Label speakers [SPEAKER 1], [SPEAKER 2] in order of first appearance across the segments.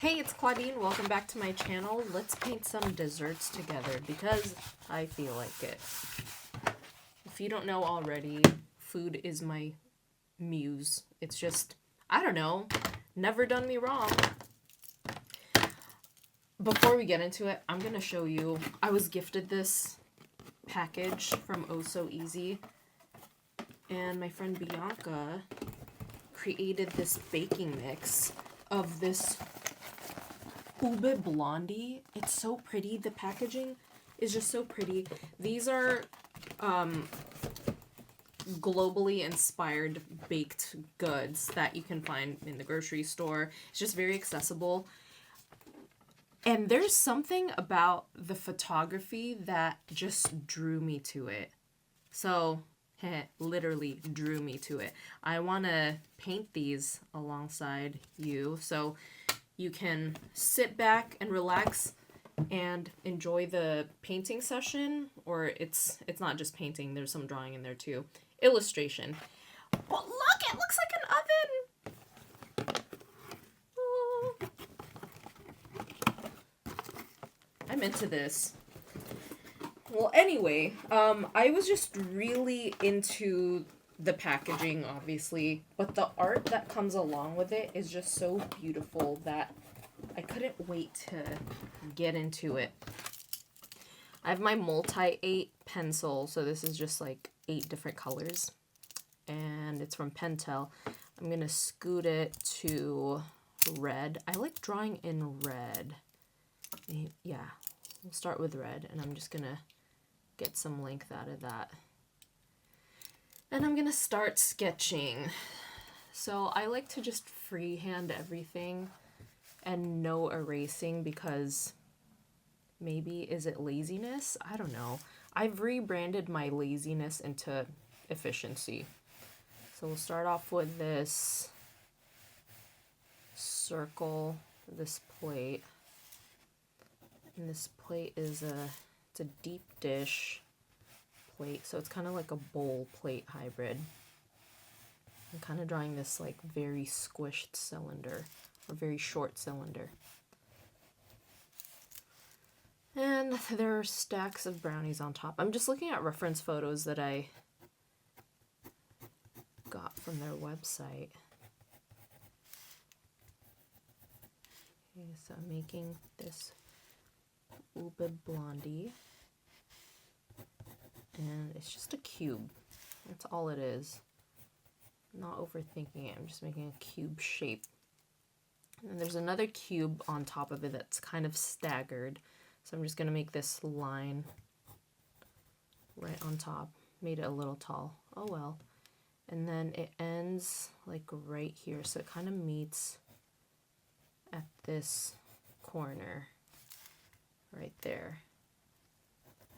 [SPEAKER 1] Hey, it's Claudine. Welcome back to my channel. Let's paint some desserts together because I feel like it. If you don't know already, food is my muse. It's just, I don't know, never done me wrong. Before we get into it, I'm going to show you, I was gifted this package from Oh So Easy, and my friend Bianca created this baking mix of this Ube Blondie. It's so pretty. The packaging is just so pretty. These are globally inspired baked goods that you can find in the grocery store. It's just very accessible. And there's something about the photography that just drew me to it. So, literally drew me to it. I want to paint these alongside you. So you can sit back and relax and enjoy the painting session, or it's not just painting, there's some drawing in there too. Illustration. Well, look, it looks like an oven. Oh. I'm into this. Well, anyway, I was just really into the packaging, obviously, but the art that comes along with it is just so beautiful that I couldn't wait to get into it. I have my multi-8 pencil, so this is just like 8 different colors, and it's from Pentel. I'm gonna scoot it to red. I like drawing in red. Yeah, we'll start with red, and I'm just gonna get some length out of that. And I'm gonna start sketching. So I like to just freehand everything and no erasing because maybe, is it laziness? I don't know. I've rebranded my laziness into efficiency. So we'll start off with this circle, this plate. And this plate is it's a deep dish plate, so it's kind of like a bowl plate hybrid. I'm kind of drawing this like very squished cylinder, or very short cylinder. And there are stacks of brownies on top. I'm just looking at reference photos that I got from their website. Okay, so I'm making this Ube Blondie. And it's just a cube. That's all it is. I'm not overthinking it. I'm just making a cube shape. And there's another cube on top of it that's kind of staggered. So I'm just going to make this line right on top. Made it a little tall. Oh well. And then it ends like right here. So it kind of meets at this corner right there.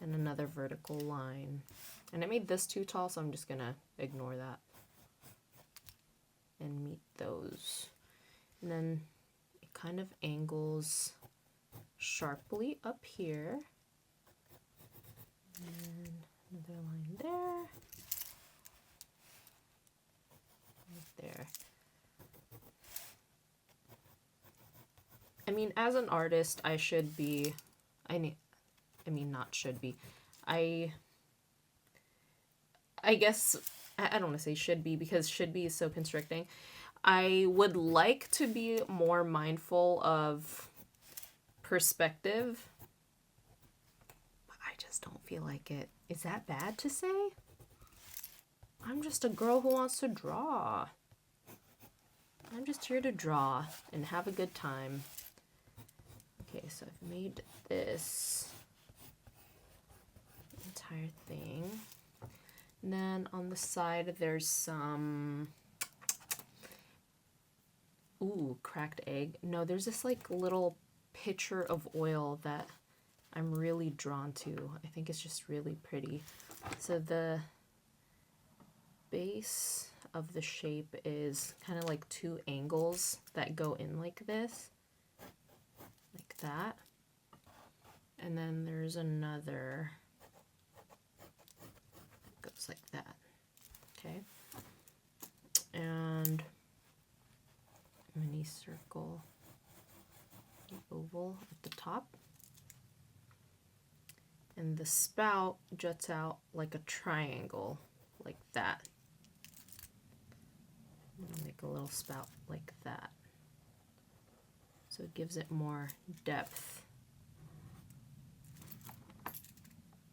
[SPEAKER 1] And another vertical line. And it made this too tall, so I'm just going to ignore that. And meet those. And then it kind of angles sharply up here. And another line there. Right there. I mean, as an artist, I should be... not should be. I guess, I don't want to say should be because should be is so constricting. I would like to be more mindful of perspective, but I just don't feel like it. Is that bad to say? I'm just a girl who wants to draw. I'm just here to draw and have a good time. Okay, so I've made this entire thing. And then on the side there's some cracked egg. No, there's this like little pitcher of oil that I'm really drawn to. I think it's just really pretty. So the base of the shape is kind of like 2 angles that go in like this, like that. And then there's another goes like that. Okay. And mini circle oval at the top. And the spout juts out like a triangle, like that. I'm gonna make a little spout like that. So it gives it more depth.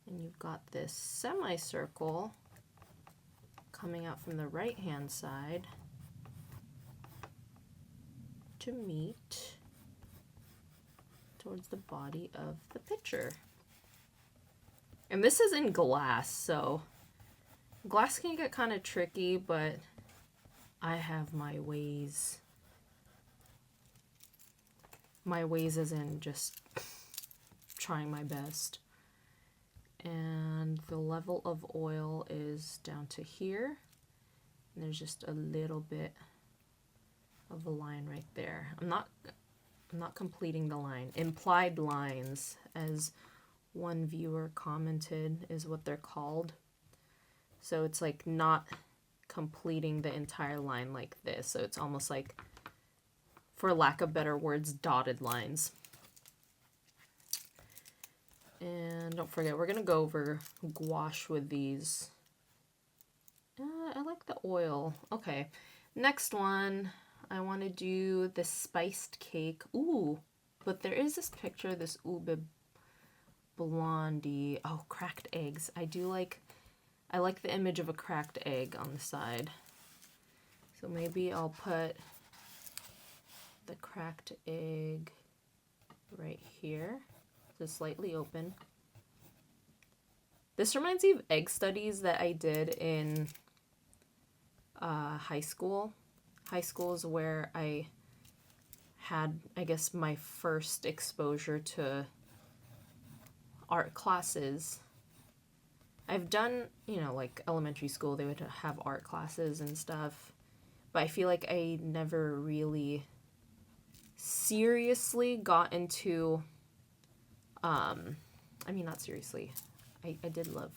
[SPEAKER 1] And you've got this semicircle coming out from the right-hand side to meet towards the body of the pitcher. And this is in glass, so glass can get kind of tricky, but I have my ways. My ways as in just trying my best. And the level of oil is down to here. And there's just a little bit of a line right there. I'm not completing the line. Implied lines, as one viewer commented, is what they're called. So it's like not completing the entire line like this. So it's almost like, for lack of better words, dotted lines. And don't forget, we're gonna go over gouache with these. I like the oil. Okay, next one, I want to do the spiced cake. Ooh, but there is this picture, this ube blondie. Oh, cracked eggs. I like the image of a cracked egg on the side. So maybe I'll put the cracked egg right here. Just slightly open. This reminds me of egg studies that I did in high school. High school is where I had, I guess, my first exposure to art classes. I've done, you know, like elementary school, they would have art classes and stuff, but I feel like I never really seriously got into, I mean, not seriously. I did love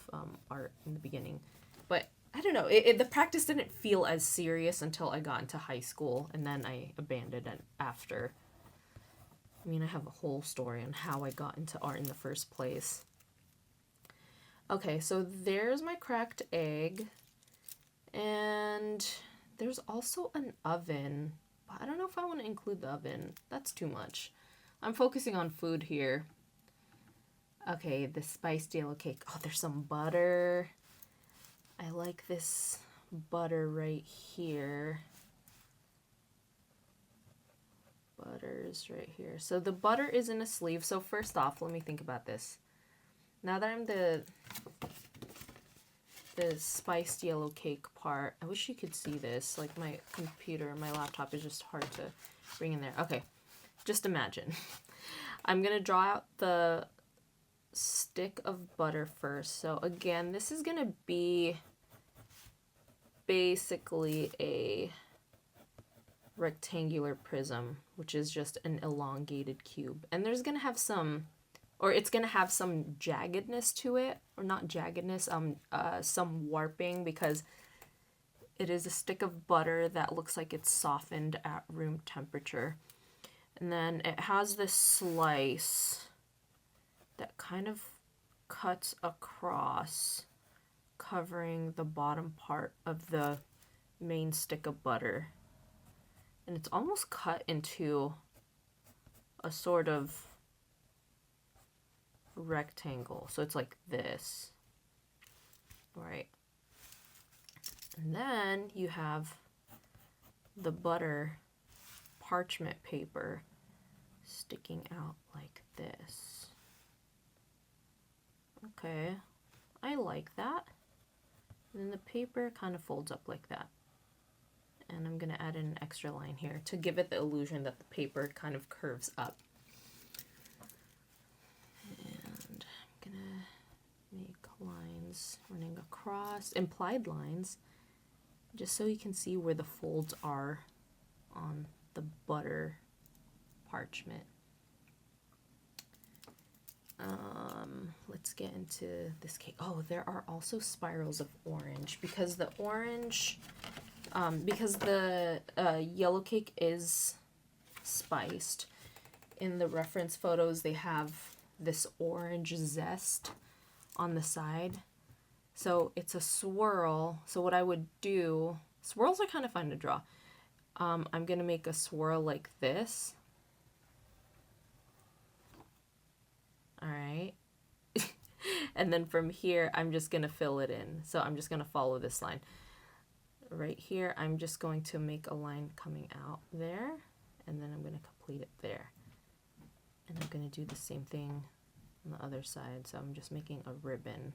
[SPEAKER 1] art in the beginning, but I don't know. The practice didn't feel as serious until I got into high school, and then I abandoned it after. I mean, I have a whole story on how I got into art in the first place. Okay, so there's my cracked egg, and there's also an oven. I don't know if I want to include the oven. That's too much. I'm focusing on food here. Okay, the spiced yellow cake. Oh, there's some butter. I like this butter right here. Butter's right here. So the butter is in a sleeve. So first off, let me think about this. Now that I'm the spiced yellow cake part, I wish you could see this. Like my computer, my laptop is just hard to bring in there. Okay, just imagine. I'm going to draw out the stick of butter first. So again, this is going to be basically a rectangular prism, which is just an elongated cube. And there's going to have some, or it's going to have some jaggedness to it, or not jaggedness, some warping, because it is a stick of butter that looks like it's softened at room temperature. And then it has this slice that kind of cuts across, covering the bottom part of the main stick of butter. And it's almost cut into a sort of rectangle. So it's like this. Right. And then you have the butter parchment paper sticking out like this. Okay, I like that. And then the paper kind of folds up like that. And I'm going to add in an extra line here to give it the illusion that the paper kind of curves up. And I'm going to make lines running across, implied lines, just so you can see where the folds are on the butter parchment. Let's get into this cake. Oh, there are also spirals of orange, because the orange, because the yellow cake is spiced, in the reference photos, they have this orange zest on the side. So it's a swirl. So what I would do, swirls are kind of fun to draw. I'm going to make a swirl like this. All right. And then from here, I'm just going to fill it in. So I'm just going to follow this line. Right here, I'm just going to make a line coming out there. And then I'm going to complete it there. And I'm going to do the same thing on the other side. So I'm just making a ribbon.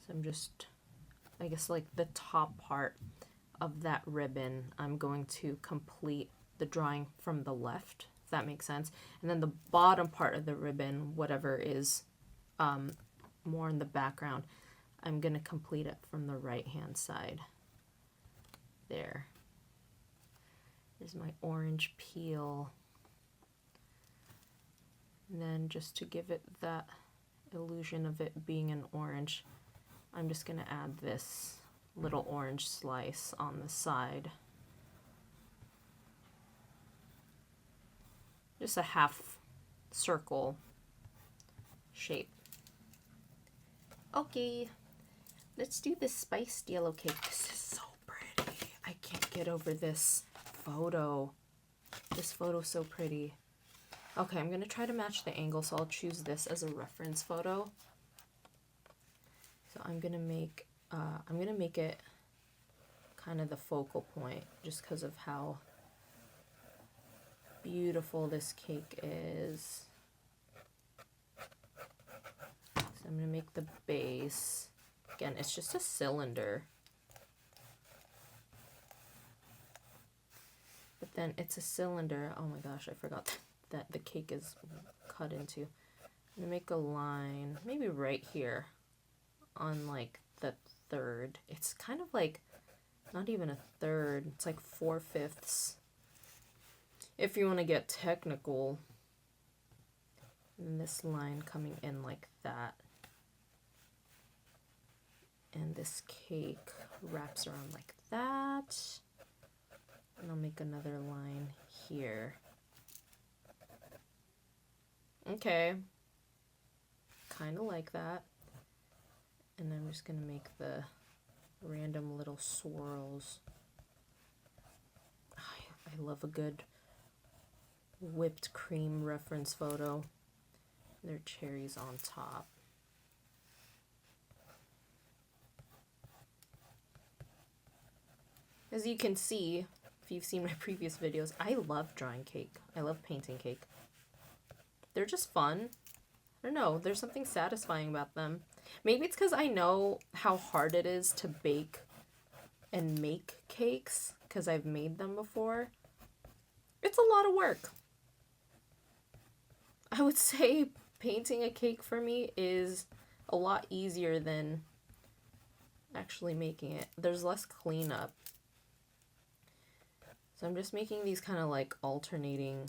[SPEAKER 1] So I'm just, I guess like the top part of that ribbon, I'm going to complete the drawing from the left, if that makes sense. And then the bottom part of the ribbon, whatever is more in the background, I'm going to complete it from the right hand side. There. There's my orange peel. And then just to give it that illusion of it being an orange, I'm just going to add this little orange slice on the side. Just a half circle shape. Okay, let's do this spiced yellow cake. This is so pretty. I can't get over this photo. This photo's so pretty. Okay, I'm going to try to match the angle, so I'll choose this as a reference photo. So I'm going to make it kind of the focal point just because of how beautiful this cake is. So I'm going to make the base. Again, it's just a cylinder. But then it's a cylinder. Oh my gosh, I forgot that the cake is cut into. I'm going to make a line, maybe right here on like the third. It's kind of like not even a third. It's like 4/5. If you want to get technical. And this line coming in like that. And this cake wraps around like that. And I'll make another line here. Okay. Kind of like that. And I'm just going to make the random little swirls. I love a good whipped cream reference photo. There are cherries on top. As you can see, if you've seen my previous videos, I love drawing cake. I love painting cake. They're just fun. I don't know, there's something satisfying about them. Maybe it's because I know how hard it is to bake and make cakes, because I've made them before. It's a lot of work. I would say painting a cake for me is a lot easier than actually making it. There's less cleanup. So I'm just making these kind of like alternating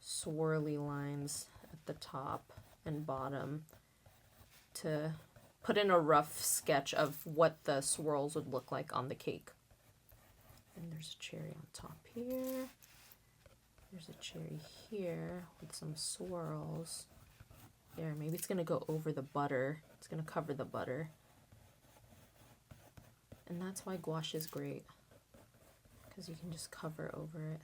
[SPEAKER 1] swirly lines at the top and bottom to put in a rough sketch of what the swirls would look like on the cake. And there's a cherry on top here. There's a cherry here with some swirls. There, maybe it's going to go over the butter. It's going to cover the butter. And that's why gouache is great, because you can just cover over it.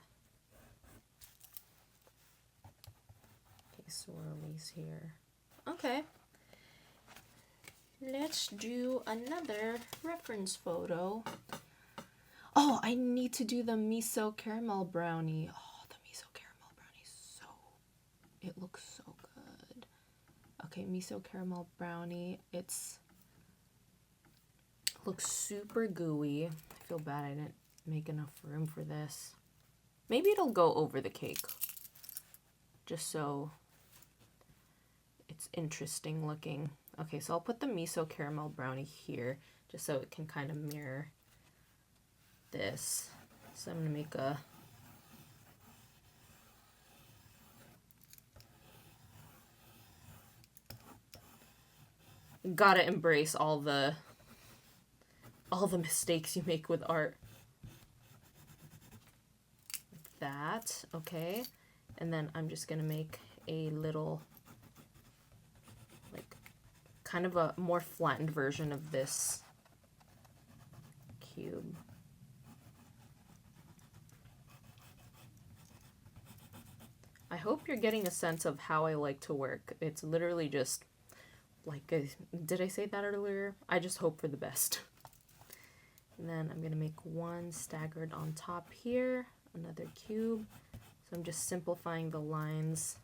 [SPEAKER 1] Okay, swirlies here. Okay. Let's do another reference photo. Oh, I need to do the miso caramel brownie. Oh, the miso caramel brownie, it looks so good. Okay, miso caramel brownie. Looks super gooey. I feel bad I didn't make enough room for this. Maybe it'll go over the cake, just so it's interesting looking. Okay, so I'll put the miso caramel brownie here, just so it can kind of mirror this. So I'm going to make a gotta embrace all the mistakes you make with art. that, okay? And then I'm just gonna make a little, like, kind of a more flattened version of this cube. I hope you're getting a sense of how I like to work. It's literally just like, did I say that earlier? I just hope for the best. And then I'm gonna make one staggered on top here, another cube. So I'm just simplifying the lines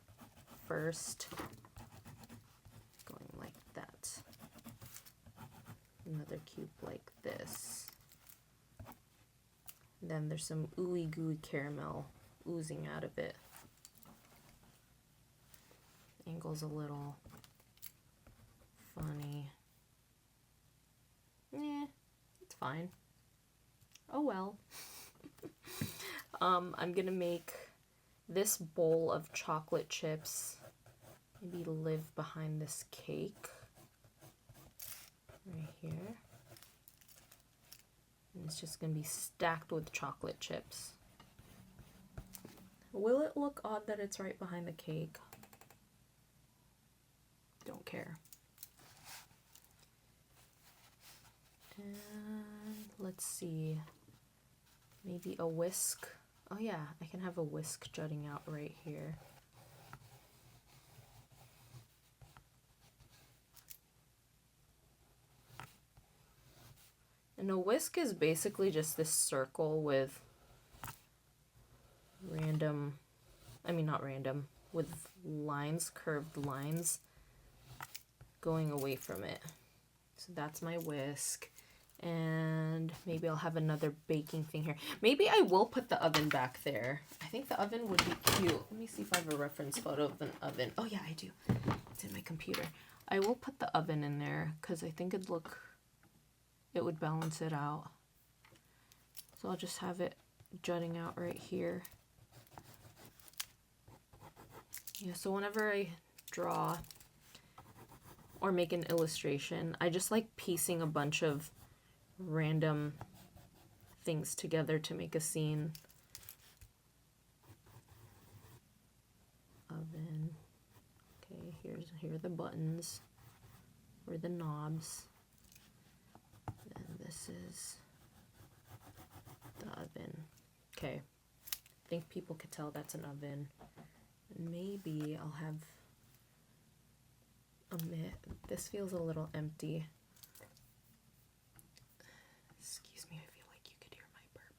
[SPEAKER 1] first. Going like that. Another cube like this. And then there's some ooey gooey caramel oozing out of it. Angle's a little funny. Yeah, it's fine. Oh well. I'm gonna make this bowl of chocolate chips maybe live behind this cake right here. And it's just gonna be stacked with chocolate chips. Will it look odd that it's right behind the cake? Don't care. And let's see, maybe a whisk. Oh yeah, I can have a whisk jutting out right here. And a whisk is basically just this circle with random, not random, with lines, curved lines going away from it. So that's my whisk. And maybe I'll have another baking thing here. Maybe I will put the oven back there. I think the oven would be cute. Let me see if I have a reference photo of an oven. Oh yeah, I do. It's in my computer. I will put the oven in there because I think it would balance it out. So I'll just have it jutting out right here. Yeah, so whenever I draw or make an illustration, I just like piecing a bunch of random things together to make a scene. Oven. Okay, here are the buttons or the knobs. And this is the oven. Okay, I think people could tell that's an oven. And maybe I'll have a mitt. This feels a little empty. Excuse me, I feel like you could hear my burp.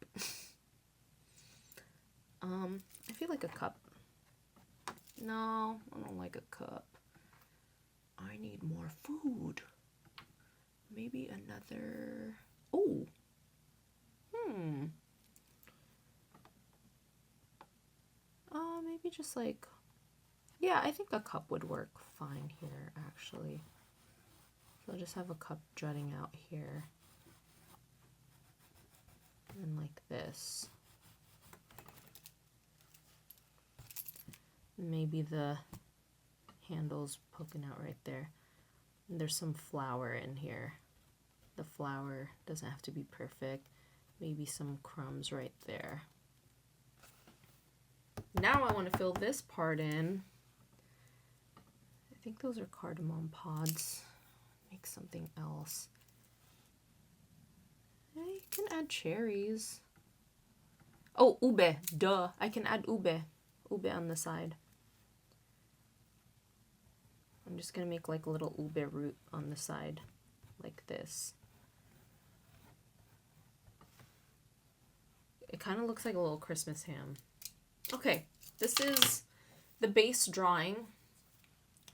[SPEAKER 1] I feel like a cup. No, I don't like a cup. I need more food. Maybe another. Oh. Maybe just like. Yeah, I think a cup would work fine here, actually. So I'll just have a cup jutting out here. And like this. Maybe the handle's poking out right there. And there's some flour in here. The flour doesn't have to be perfect. Maybe some crumbs right there. Now I want to fill this part in. I think those are cardamom pods. Make something else. I can add cherries. Oh, ube. Duh. I can add ube. Ube on the side. I'm just going to make like a little ube root on the side. Like this. It kind of looks like a little Christmas ham. Okay, this is the base drawing.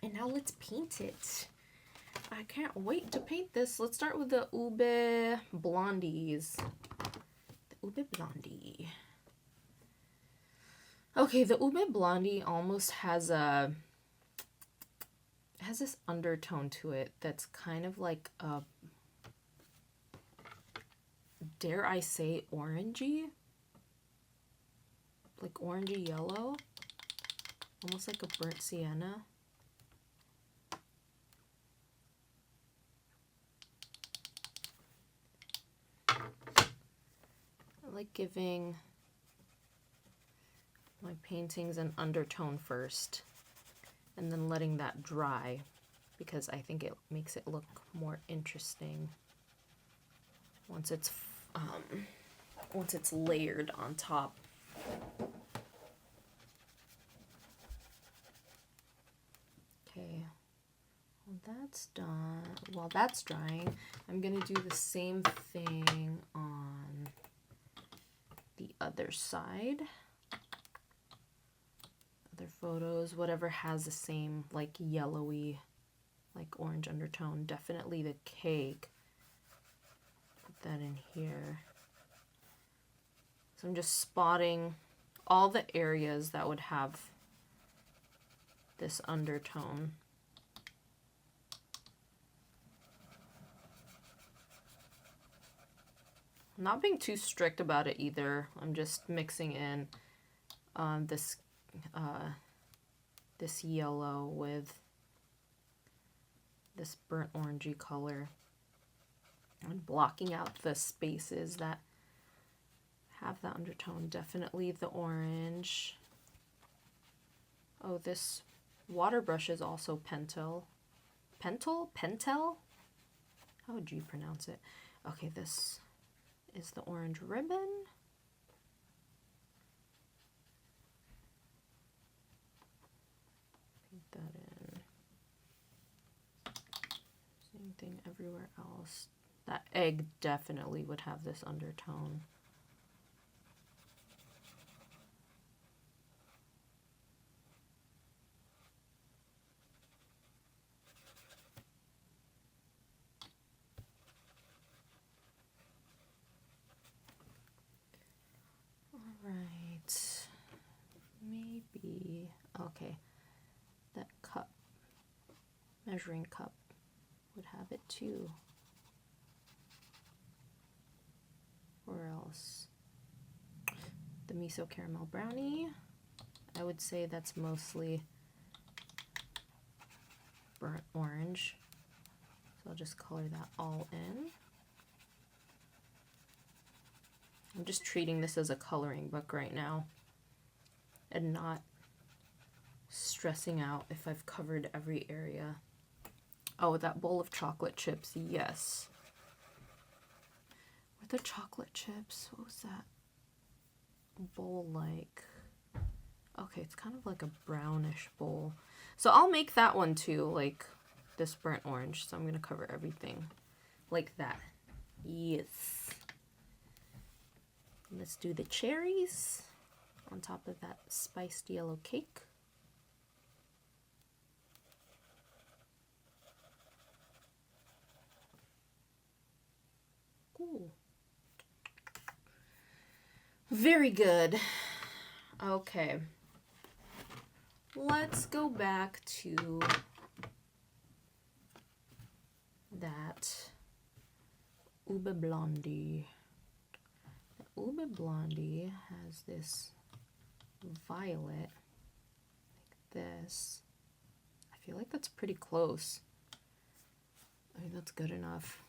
[SPEAKER 1] And now let's paint it. I can't wait to paint this. Let's start with the ube blondies. The ube blondie. Okay, the ube blondie almost has this undertone to it that's kind of like a, dare I say, orangey? Like orangey yellow. Almost like a burnt sienna. I like giving my paintings in undertone first and then letting that dry because I think it makes it look more interesting once it's layered on top. Okay, well that's done. While that's drying, I'm gonna do the same thing on the other side. Other photos, whatever has the same like yellowy, like orange undertone. Definitely the cake. Put that in here. So I'm just spotting all the areas that would have this undertone. I'm not being too strict about it either. I'm just mixing in this yellow with this burnt orangey color and blocking out the spaces that have the undertone. Definitely the orange. Oh, this water brush is also Pentel. Pentel? How would you pronounce it? Okay, this is the orange ribbon. Paint that in. Same thing everywhere else. That egg definitely would have this undertone. Alright. Maybe. Okay. That cup. Measuring cup would have it too. Or else the miso caramel brownie. I would say that's mostly burnt orange. So I'll just color that all in. I'm just treating this as a coloring book right now and not stressing out if I've covered every area. Oh, that bowl of chocolate chips, yes. The chocolate chips, what was that bowl like? Okay, it's kind of like a brownish bowl. So I'll make that one too, like this burnt orange. So I'm gonna cover everything like that. Yes. Let's do the cherries on top of that spiced yellow cake. Cool. Very good. Okay. Let's go back to that Ube Blondie. The Ube Blondie has this violet like this. I feel like that's pretty close. I think that's good enough.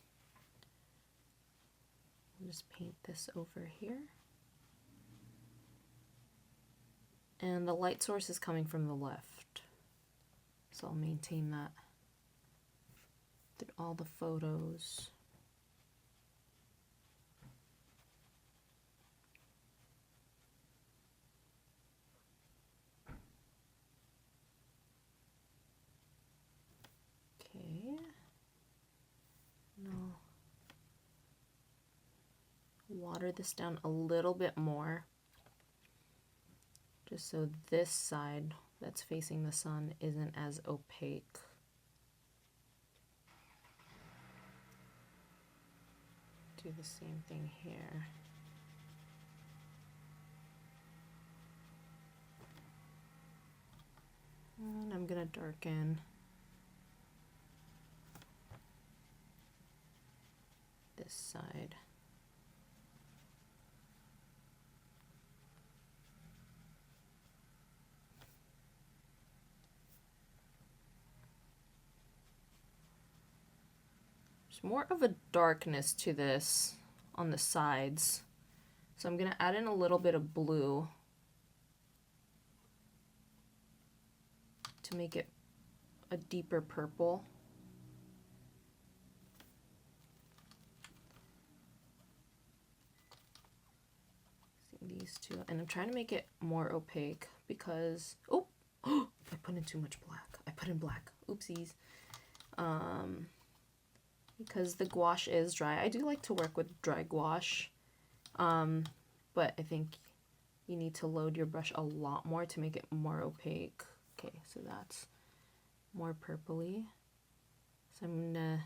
[SPEAKER 1] I'll just paint this over here. And the light source is coming from the left. So I'll maintain that through all the photos. Okay. Now water this down a little bit more, just so this side that's facing the sun isn't as opaque. Do the same thing here. And I'm gonna darken this side. There's more of a darkness to this on the sides. So I'm gonna add in a little bit of blue to make it a deeper purple. These two, and I'm trying to make it more opaque because oh, I put in too much black. I put in black. Oopsies. Because the gouache is dry. I do like to work with dry gouache, but I think you need to load your brush a lot more to make it more opaque. Okay, so that's more purpley. So I'm gonna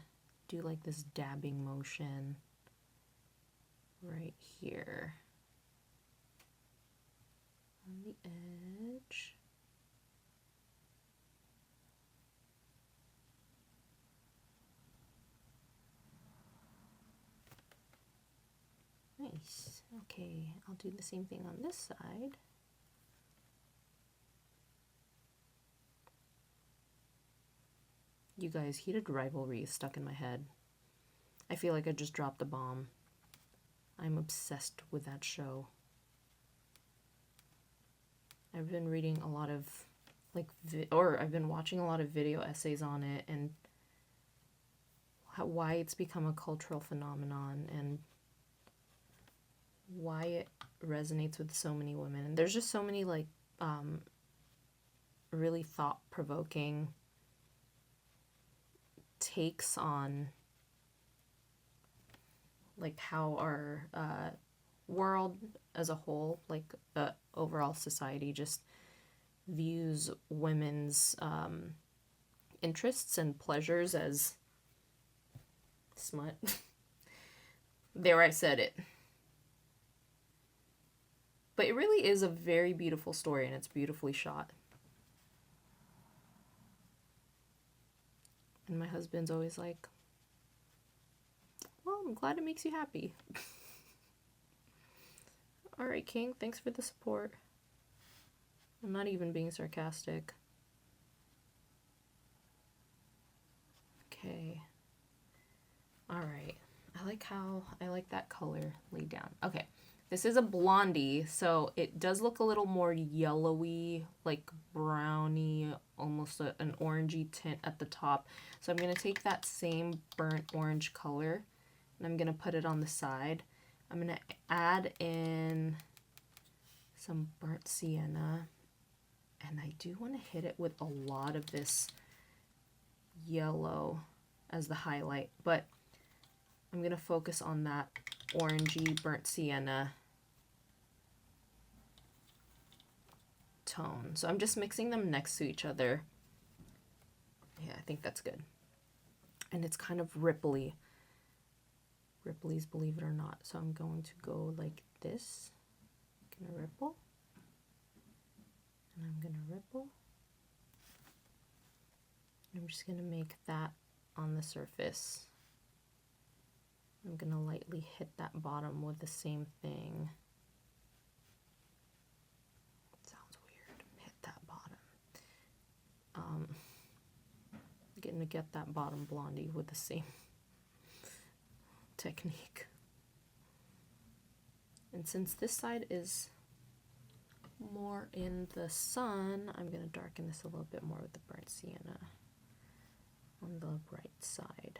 [SPEAKER 1] do like this dabbing motion right here on the edge. Nice. Okay, I'll do the same thing on this side. You guys, Heated Rivalry is stuck in my head. I feel like I just dropped the bomb. I'm obsessed with that show. I've been reading a lot of, like, I've been watching a lot of video essays on it and why it's become a cultural phenomenon and why it resonates with so many women. And there's just so many, like, really thought-provoking takes on, like, how our world as a whole, like, overall society, just views women's interests and pleasures as smut. There, I said it. But it really is a very beautiful story, and it's beautifully shot. And my husband's always like, well, I'm glad it makes you happy. Alright, King, thanks for the support. I'm not even being sarcastic. Okay. Alright. I like that color laid down. Okay. This is a blondie, so it does look a little more yellowy, like browny, almost an orangey tint at the top. So I'm going to take that same burnt orange color, and I'm going to put it on the side. I'm going to add in some burnt sienna, and I do want to hit it with a lot of this yellow as the highlight, but I'm going to focus on that orangey burnt sienna tone. So I'm just mixing them next to each other. Yeah, I think that's good. And it's kind of ripply. Ripply's, believe it or not. So I'm going to go like this. I'm gonna ripple. And I'm gonna ripple. And I'm just gonna make that on the surface. I'm gonna lightly hit that bottom with the same thing. It sounds weird. Hit that bottom. Gonna get that bottom blondie with the same technique. And since this side is more in the sun, I'm gonna darken this a little bit more with the burnt sienna on the right side.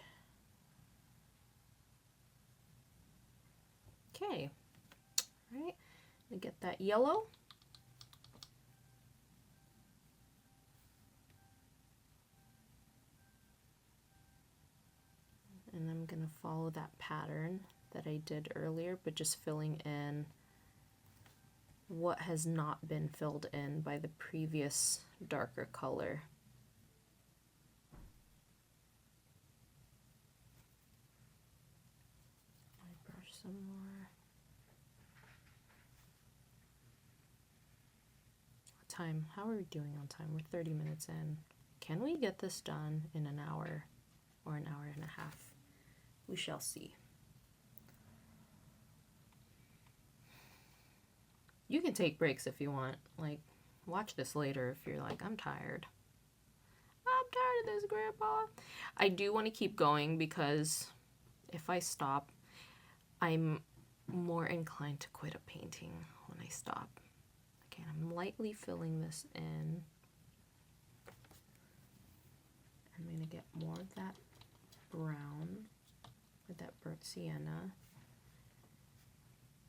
[SPEAKER 1] Okay, all right, and get that yellow. And I'm gonna follow that pattern that I did earlier, but just filling in what has not been filled in by the previous darker color. I brush some more. Time, how are we doing on time? We're 30 minutes in. Can we get this done in an hour or an hour and a half? We shall see. You can take breaks if you want. Like, watch this later if you're like, I'm tired. I'm tired of this, Grandpa. I do want to keep going because if I stop, I'm more inclined to quit a painting when I stop. Okay, I'm lightly filling this in. I'm going to get more of that brown with that burnt sienna.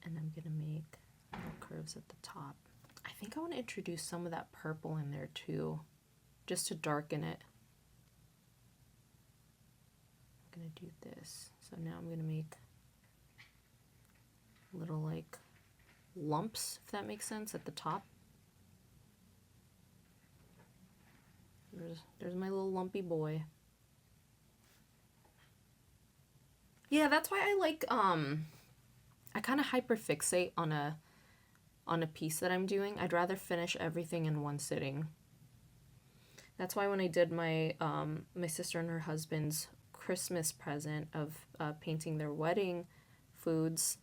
[SPEAKER 1] And I'm going to make little curves at the top. I think I want to introduce some of that purple in there too, just to darken it. I'm going to do this. So now I'm going to make little like lumps, if that makes sense, at the top. There's my little lumpy boy. Yeah, that's why I like I kind of hyperfixate on a piece that I'm doing. I'd rather finish everything in one sitting. That's why when I did my my sister and her husband's Christmas present of painting their wedding foods,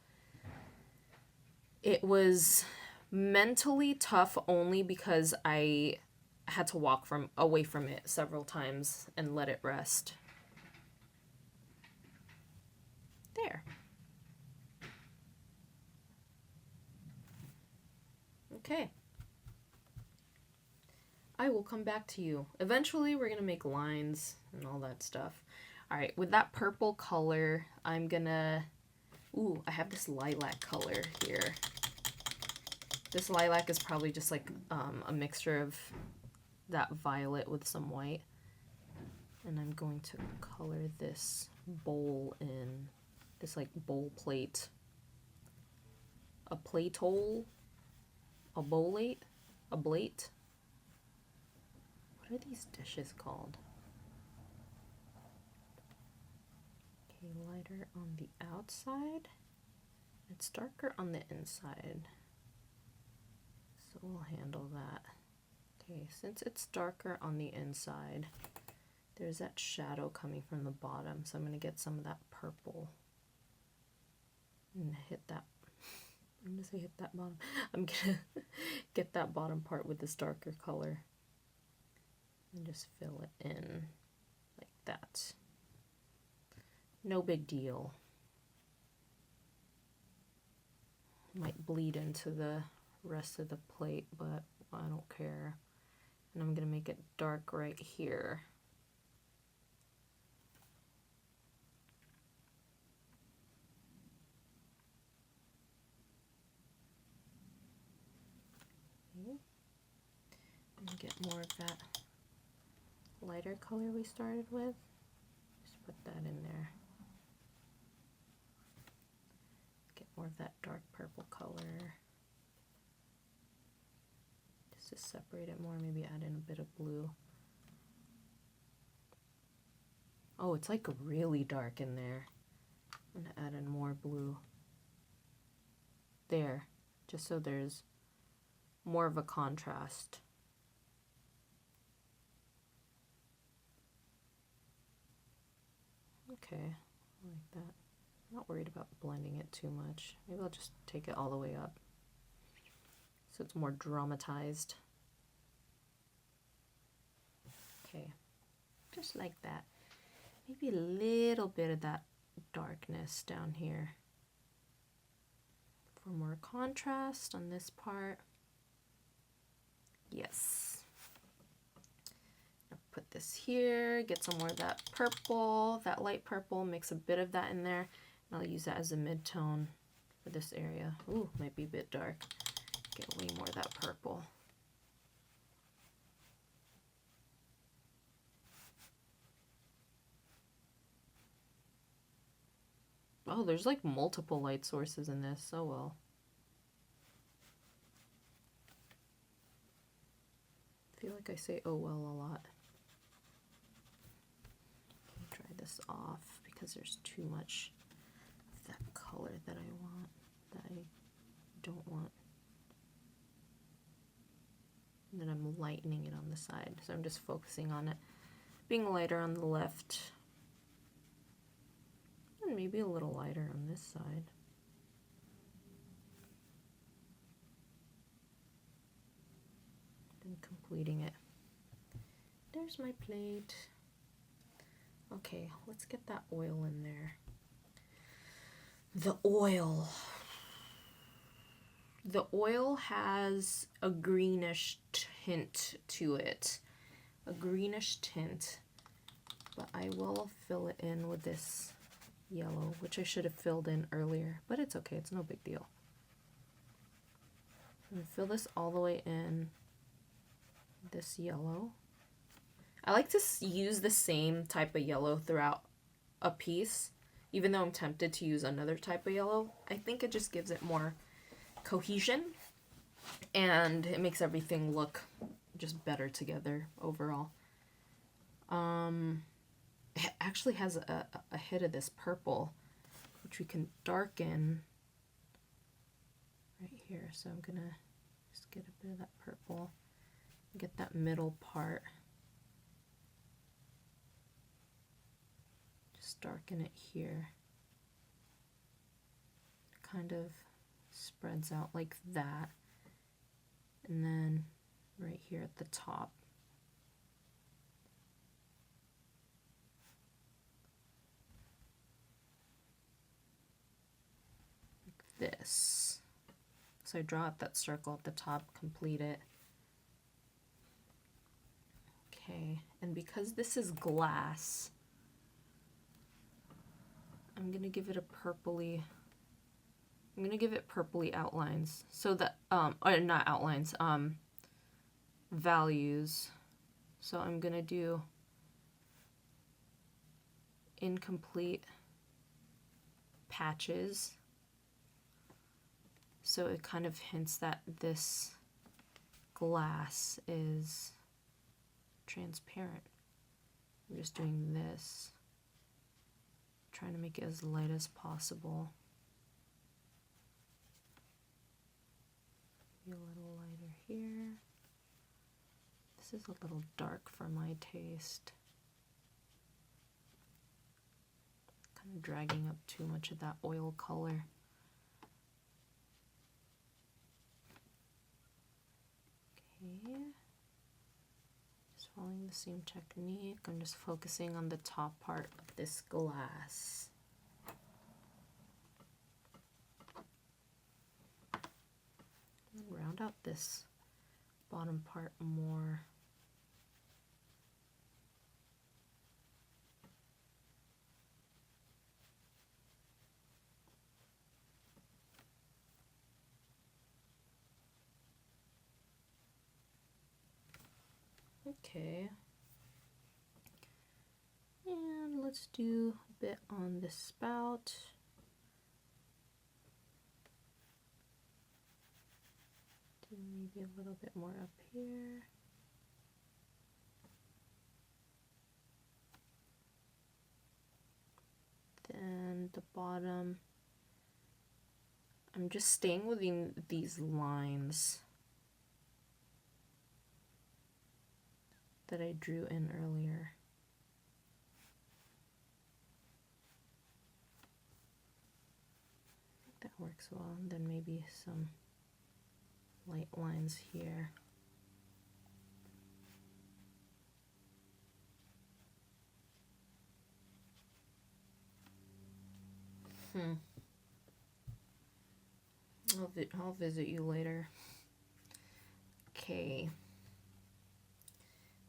[SPEAKER 1] it was mentally tough only because I had to walk away from it several times and let it rest. There. Okay. I will come back to you. Eventually we're gonna make lines and all that stuff. Alright, with that purple color, I'm gonna... Ooh, I have this lilac color here. This lilac is probably just like a mixture of that violet with some white. And I'm going to color this bowl in, this like bowl plate. A platole? A bowlate? A blate? What are these dishes called? Okay, lighter on the outside. It's darker on the inside. So we'll handle that. Okay, since it's darker on the inside, there's that shadow coming from the bottom. So I'm going to get some of that purple and hit that. I'm going to say hit that bottom. I'm going to get that bottom part with this darker color and just fill it in like that. No big deal. Might bleed into the rest of the plate, but I don't care. And I'm going to make it dark right here. Okay. And get more of that lighter color we started with. Just put that in there. Get more of that dark purple color. Just to separate it more, maybe add in a bit of blue. Oh, it's like really dark in there. I'm gonna add in more blue. There, just so there's more of a contrast. Okay, I like that. I'm not worried about blending it too much. Maybe I'll just take it all the way up so it's more dramatized. Okay, just like that. Maybe a little bit of that darkness down here for more contrast on this part. Yes. I'll put this here, get some more of that purple, that light purple, mix a bit of that in there, and I'll use that as a mid-tone for this area. Ooh, might be a bit dark. Get way more of that purple. Oh, there's like multiple light sources in this. Oh well. I feel like I say oh well a lot. Okay, dry this off because there's too much of that color that I want, that I don't want. And then I'm lightening it on the side. So I'm just focusing on it being lighter on the left. And maybe a little lighter on this side. And completing it. There's my plate. Okay, let's get that oil in there. The oil. The oil has a greenish tint to it. A greenish tint. but I will fill it in with this yellow, which I should have filled in earlier, but it's okay, it's no big deal. I'm gonna fill this all the way in this yellow. I like to use the same type of yellow throughout a piece, even though I'm tempted to use another type of yellow. I think it just gives it more cohesion and it makes everything look just better together overall. It actually has a hit of this purple, which we can darken right here. So I'm gonna just get a bit of that purple, get that middle part. Just darken it here. Kind of spreads out like that. And then right here at the top. Like this. So I draw out that circle at the top, complete it. Okay, and because this is glass, I'm gonna give it a purpley, I'm gonna give it purpley outlines. So that, or not outlines, values. So I'm gonna do incomplete patches. So it kind of hints that this glass is transparent. I'm just doing this, trying to make it as light as possible. Maybe a little lighter here. This is a little dark for my taste. Kind of dragging up too much of that oil color. Okay. Just following the same technique. I'm just focusing on the top part of this glass. And round out this bottom part more. Okay, and let's do a bit on the spout. Do maybe a little bit more up here. Then the bottom, I'm just staying within these lines that I drew in earlier. I think that works well. And then maybe some light lines here. I'll visit you later. Okay.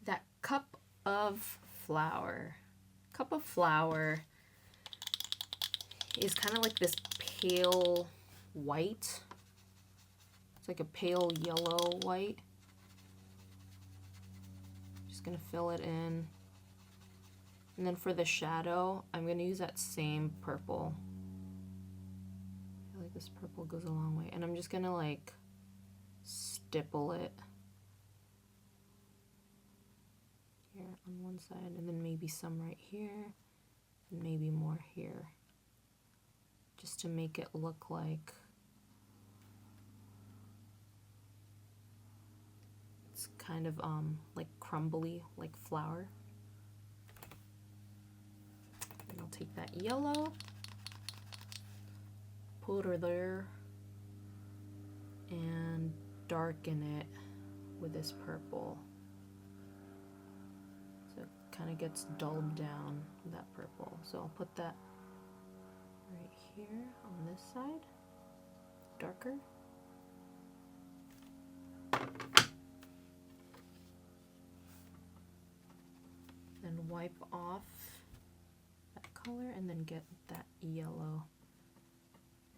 [SPEAKER 1] That cup of flour. Cup of flour is kind of like this pale white. It's like a pale yellow white. Just gonna fill it in. And then for the shadow, I'm gonna use that same purple. I feel like this purple goes a long way. And I'm just gonna like stipple it here on one side, and then maybe some right here, and maybe more here, just to make it look like it's kind of like crumbly, like flour. And I'll take that yellow, put her there, and darken it with this purple. So it kind of gets dulled down with that purple. So I'll put that right here on this side, darker. Then wipe off color and then get that yellow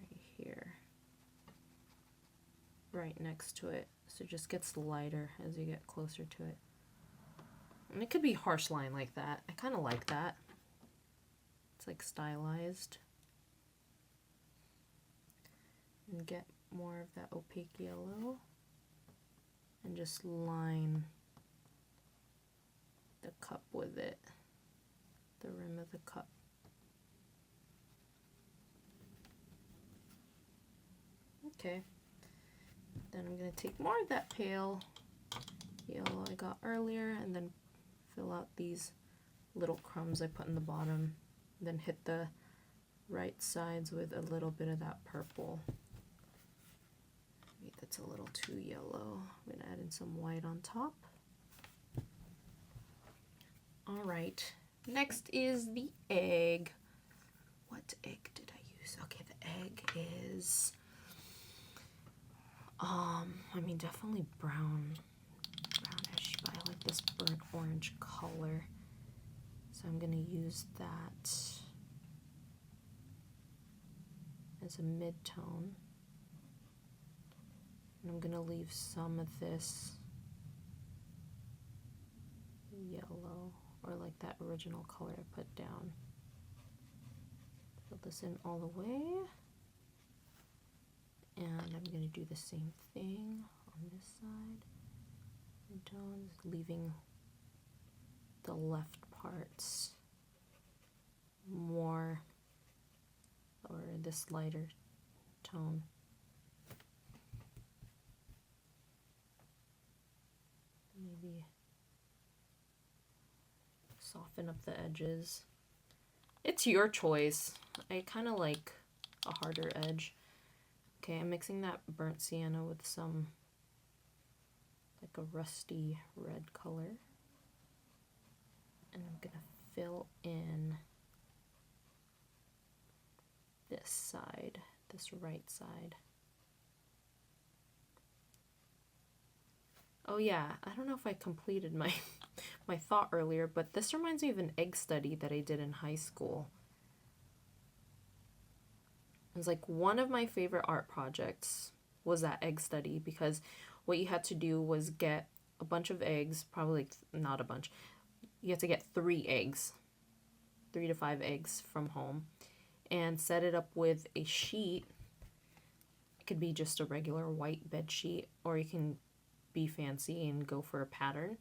[SPEAKER 1] right here, right next to it, so it just gets lighter as you get closer to it. And it could be harsh line like that. I kind of like that. It's like stylized. And get more of that opaque yellow and just line the cup with it, the rim of the cup. Okay, then I'm going to take more of that pale yellow I got earlier and then fill out these little crumbs I put in the bottom, then hit the right sides with a little bit of that purple. Maybe that's a little too yellow. I'm going to add in some white on top. All right, next is the egg. What egg did I use? Okay, the egg is, I mean, definitely brownish, but I like this burnt orange color. So I'm gonna use that as a mid-tone. And I'm gonna leave some of this yellow, or like that original color I put down. Fill this in all the way. And I'm going to do the same thing on this side. Mid-tones, leaving the left parts more, or this lighter tone. Maybe soften up the edges. It's your choice. I kind of like a harder edge. Okay, I'm mixing that burnt sienna with some, like a rusty red color. And I'm gonna fill in this side, this right side. Oh yeah, I don't know if I completed my my thought earlier, but this reminds me of an egg study that I did in high school. It was like one of my favorite art projects was that egg study, because what you had to do was get a bunch of eggs, probably like, not a bunch. You had to get 3 eggs, 3 to 5 eggs from home, and set it up with a sheet. It could be just a regular white bed sheet, or you can be fancy and go for a pattern.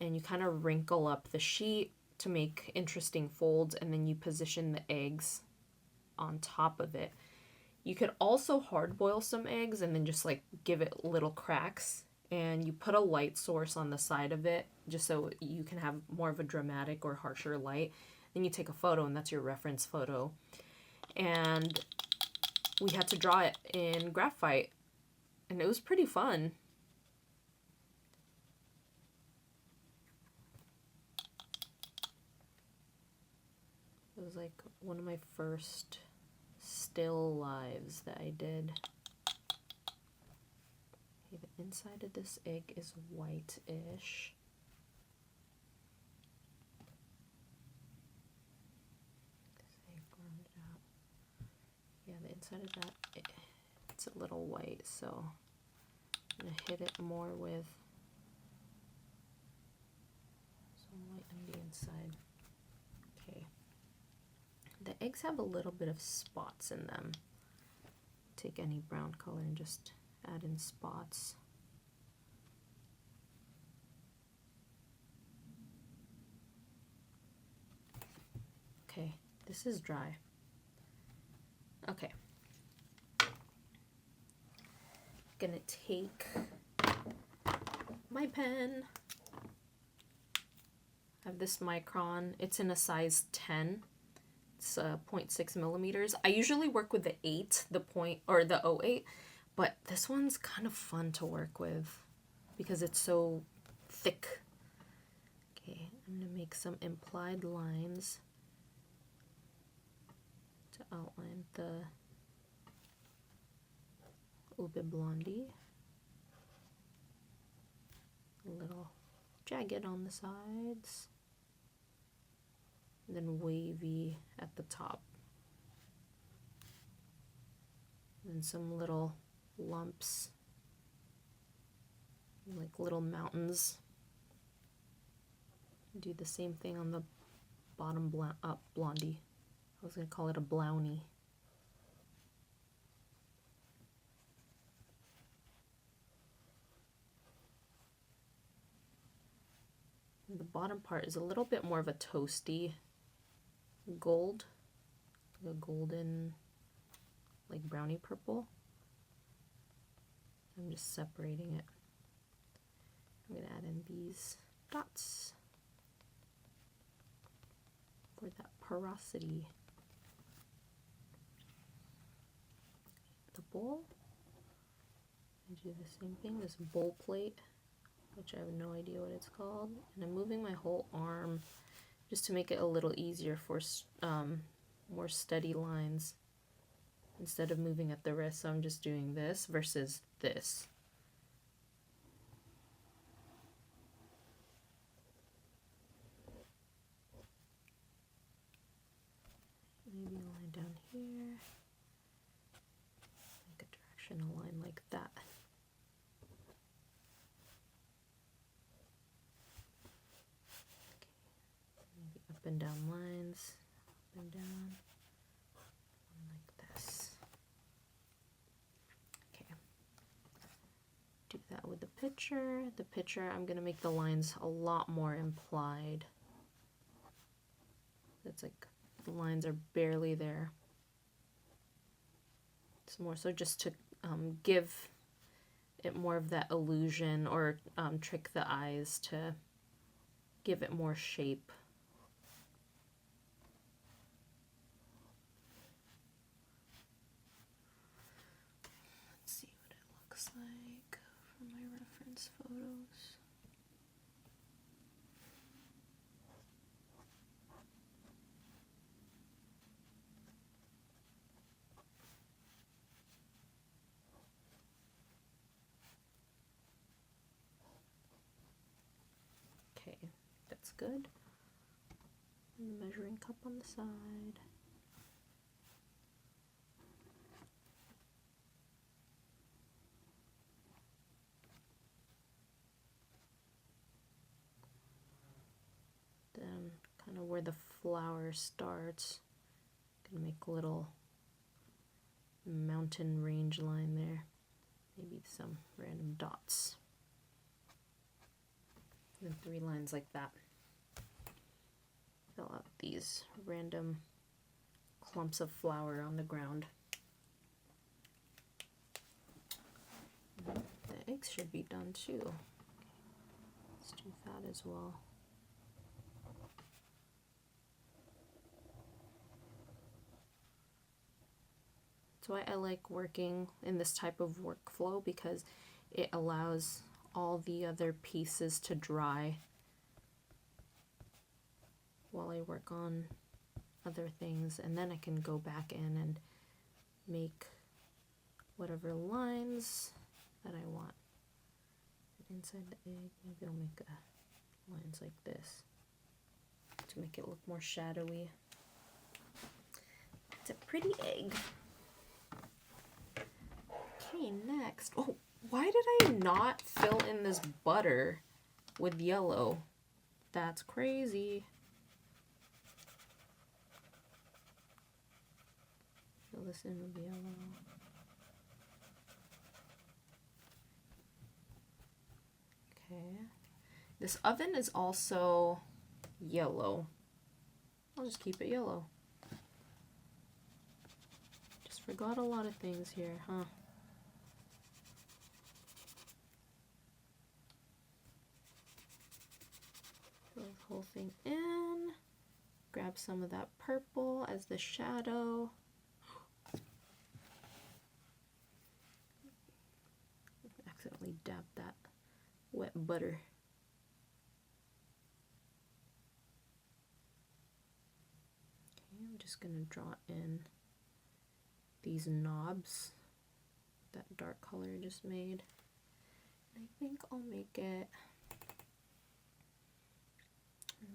[SPEAKER 1] And you kind of wrinkle up the sheet to make interesting folds, and then you position the eggs on top of it. You could also hard boil some eggs and then just like give it little cracks, and you put a light source on the side of it just so you can have more of a dramatic or harsher light. Then you take a photo, and that's your reference photo. And we had to draw it in graphite, and it was pretty fun. It was like one of my first still lives that I did. Okay, the inside of this egg is white-ish. Yeah, the inside of that, it's a little white, so I'm going to hit it more with some white on the inside. Okay. The eggs have a little bit of spots in them. Take any brown color and just add in spots. Okay, this is dry. Okay. Gonna take my pen. I have this Micron. It's in a size 10. It's 0.6 millimeters. I usually work with the 8, the point, or the 08, but this one's kind of fun to work with because it's so thick. Okay, I'm gonna make some implied lines to outline the Ube Blondie. A little jagged on the sides. and then wavy at the top. And some little lumps, like little mountains. Do the same thing on the bottom blondie. I was gonna call it a blownie. And the bottom part is a little bit more of a toasty gold, like a golden, like brownie purple. I'm just separating it. I'm gonna add in these dots for that porosity. The bowl, I do the same thing, this bowl plate, which I have no idea what it's called, and I'm moving my whole arm just to make it a little easier for more steady lines instead of moving at the wrist. So I'm just doing this versus this. Maybe a line down here, make a directional line like that. Okay. Maybe up and down lines, up and down, like this. Okay. Do that with the picture. The picture, I'm going to make the lines a lot more implied. It's like the lines are barely there. It's more so just to give it more of that illusion, or trick the eyes to give it more shape. Let's see what it looks like from my reference photos. Okay, that's good. And the measuring cup on the side. Then kind of where the flower starts, gonna make a little mountain range line there. Maybe some random dots. And 3 lines like that. Fill out these random clumps of flour on the ground. The eggs should be done too. Let's do that as well. That's why I like working in this type of workflow, because it allows all the other pieces to dry while I work on other things, and then I can go back in and make whatever lines that I want. Inside the egg, maybe I'll make lines like this to make it look more shadowy. It's a pretty egg. Okay, next. Oh, why did I not fill in this butter with yellow? That's crazy. Fill this in with yellow. Okay. This oven is also yellow. I'll just keep it yellow. Just forgot a lot of things here, huh? Fill the whole thing in. Grab some of that purple as the shadow. Accidentally dabbed that wet butter. Okay, I'm just gonna draw in these knobs that dark color I just made. And I think I'll make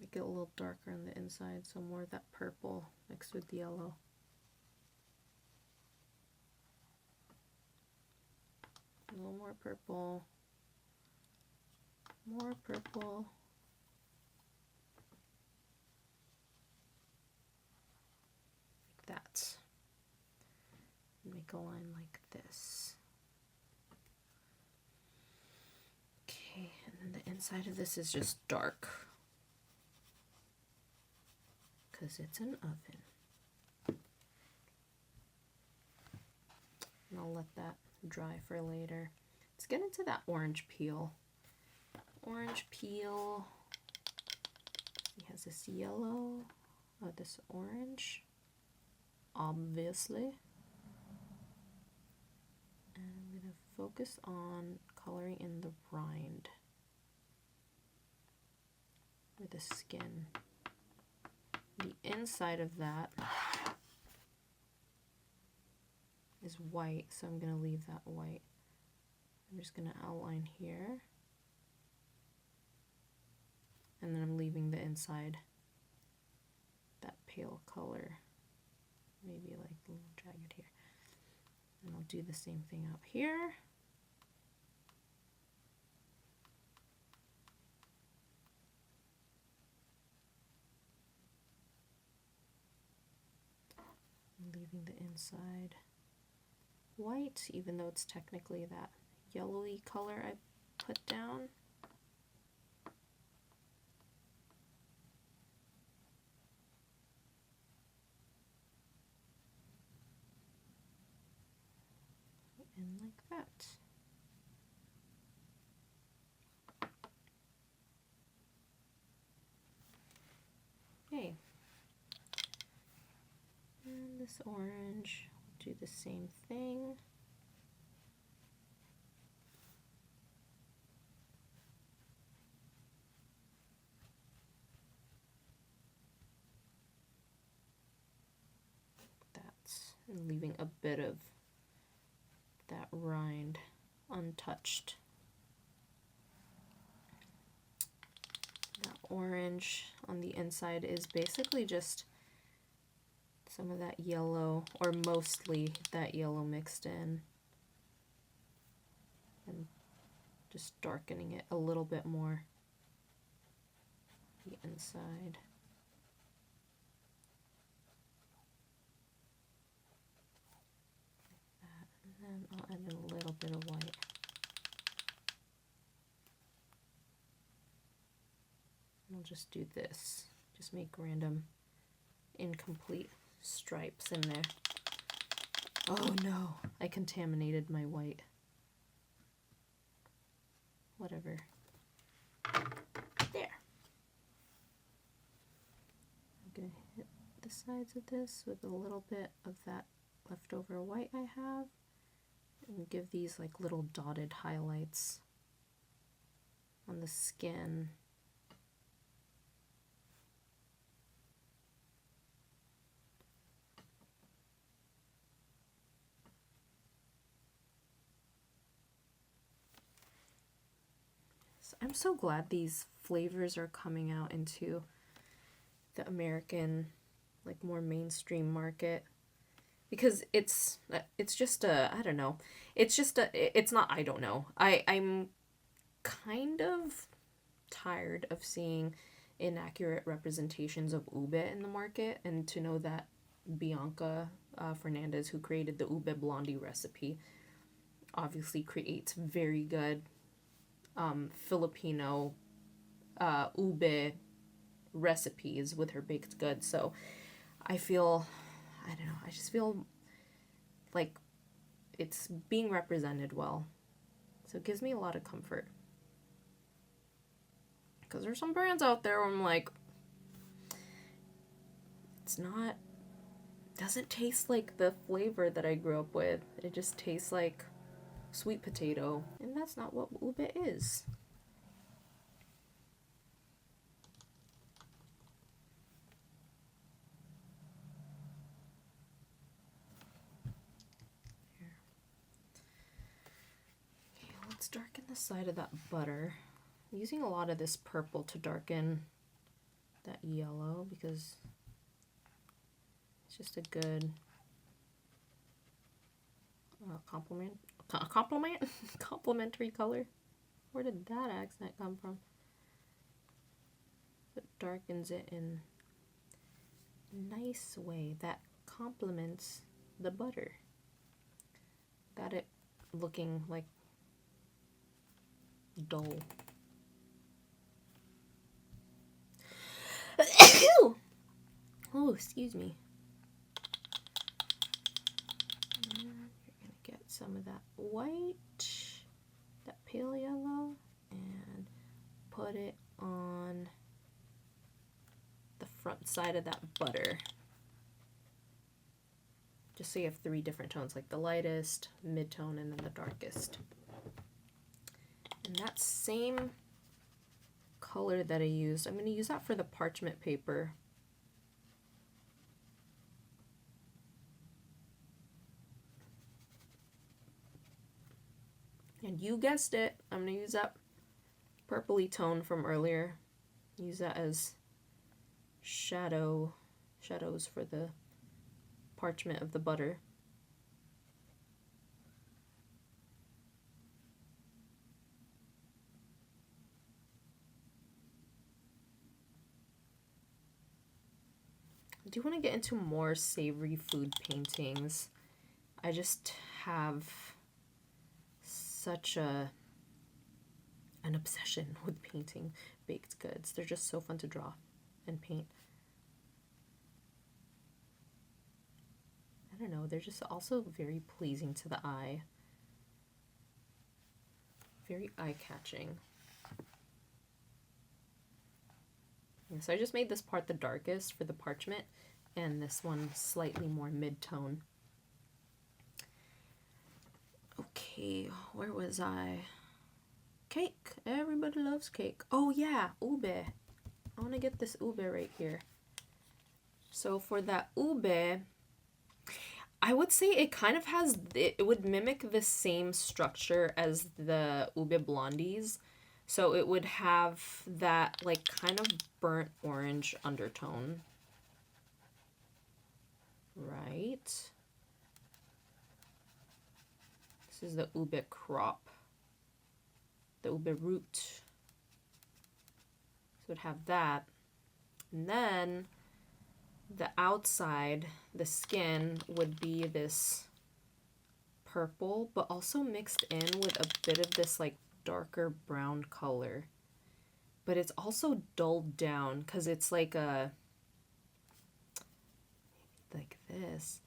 [SPEAKER 1] make it a little darker on the inside, so more of that purple mixed with the yellow. A little more purple. More purple. Like that. Make a line like this. Okay, and then the inside of this is just dark, because it's an oven. And I'll let that dry for later. Let's get into that orange peel. Orange peel. He has this yellow, this orange, obviously. And I'm going to focus on coloring in the rind, or the skin. The inside of that is white, so I'm going to leave that white. I'm just going to outline here, and then I'm leaving the inside that pale color, maybe like a little jagged here. And I'll do the same thing out here. I'm leaving the inside white, even though it's technically that yellowy color I put down. And like that. Okay. And this orange, do the same thing. That's leaving a bit of that rind untouched. That orange on the inside is basically just some of that yellow, or mostly that yellow mixed in, and just darkening it a little bit more, the inside. And I'll add in a little bit of white. And I'll just do this. Just make random incomplete stripes in there. Oh no, I contaminated my white. Whatever. There. I'm gonna hit the sides of this with a little bit of that leftover white I have, and give these like little dotted highlights on the skin. So I'm so glad these flavors are coming out into the American, like more mainstream market. Because it's just a, I don't know. It's just a, it's not, I don't know. I'm kind of tired of seeing inaccurate representations of ube in the market, and to know that Bianca Fernandez, who created the ube blondie recipe, obviously creates very good Filipino ube recipes with her baked goods. So I feel, I don't know, I just feel like it's being represented well. So it gives me a lot of comfort. Because there's some brands out there where I'm like, it's not, doesn't taste like the flavor that I grew up with. It just tastes like sweet potato. And that's not what ube is. Let's darken the side of that butter. I'm using a lot of this purple to darken that yellow because it's just a good complementary color. Where did that accent come from? It darkens it in a nice way that complements the butter. Got it looking like dull. Oh, excuse me. And you're gonna get some of that white, that pale yellow, and put it on the front side of that butter. Just so you have 3 different tones, like the lightest, mid-tone, and then the darkest. And that same color that I used, I'm going to use that for the parchment paper. And you guessed it, I'm going to use that purpley tone from earlier. Use that as shadows for the parchment of the butter. I do want to get into more savory food paintings. I just have such an obsession with painting baked goods. They're just so fun to draw and paint. I don't know, they're just also very pleasing to the eye. Very eye-catching. Yeah, so I just made this part the darkest for the parchment, and this one slightly more mid-tone. Okay, where was I? Cake. Everybody loves cake. Oh yeah, ube. I want to get this ube right here. So for that ube, I would say it kind of has, it would mimic the same structure as the ube blondies. So it would have that like kind of burnt orange undertone. Right. This is the ube crop. The ube root. So it would have that. And then the outside, the skin, would be this purple, but also mixed in with a bit of this like darker brown color. But it's also dulled down because it's like this.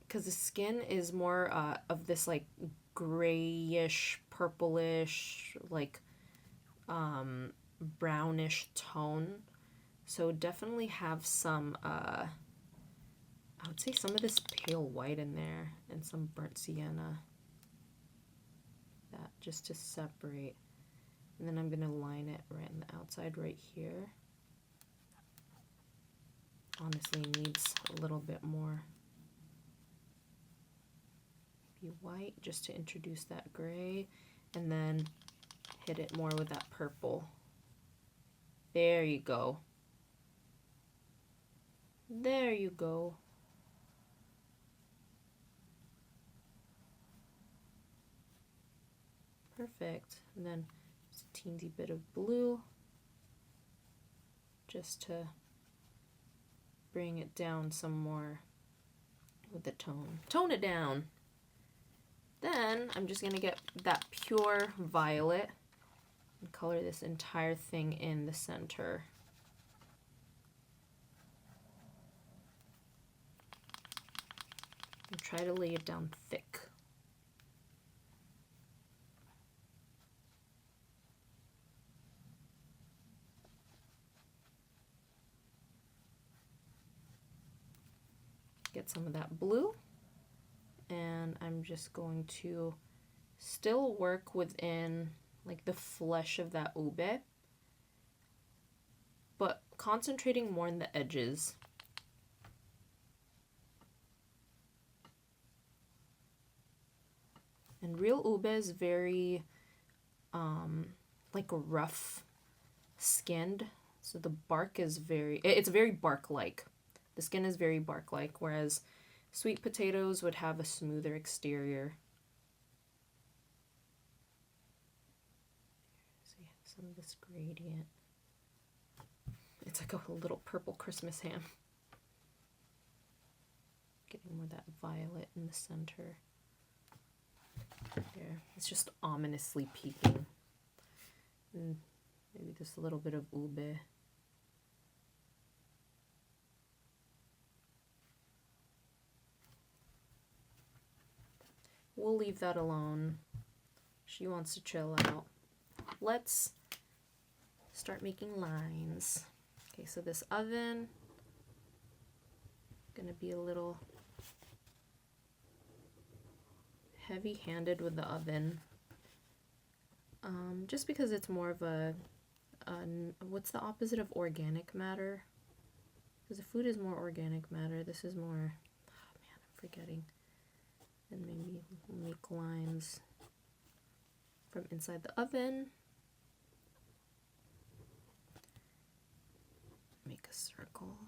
[SPEAKER 1] Because the skin is more of this like grayish, purplish, like brownish tone. So definitely have some, I would say some of this pale white in there and some burnt sienna. That just to separate. And then I'm going to line it right on the outside right here. Honestly needs a little bit more. Maybe white just to introduce that gray. And then hit it more with that purple. There you go. There you go. Perfect. And then just a teensy bit of blue just to bring it down some more with the tone. Tone it down. Then I'm just going to get that pure violet and color this entire thing in the center. And try to lay it down thick. Get some of that blue, and I'm just going to still work within like the flesh of that ube, but concentrating more on the edges. And real ube is very like rough skinned, So the bark is it's very bark-like. The skin is very bark-like, whereas sweet potatoes would have a smoother exterior. So you have some of this gradient. It's like a little purple Christmas ham. Getting more of that violet in the center. There, it's just ominously peeking. And maybe just a little bit of ube. We'll leave that alone. She wants to chill out. Let's start making lines. Okay, so this oven, gonna be a little heavy-handed with the oven, just because it's more of a what's the opposite of organic matter? Because the food is more organic matter. This is more, oh man, I'm forgetting. And maybe we'll make lines from inside the oven. Make a circle.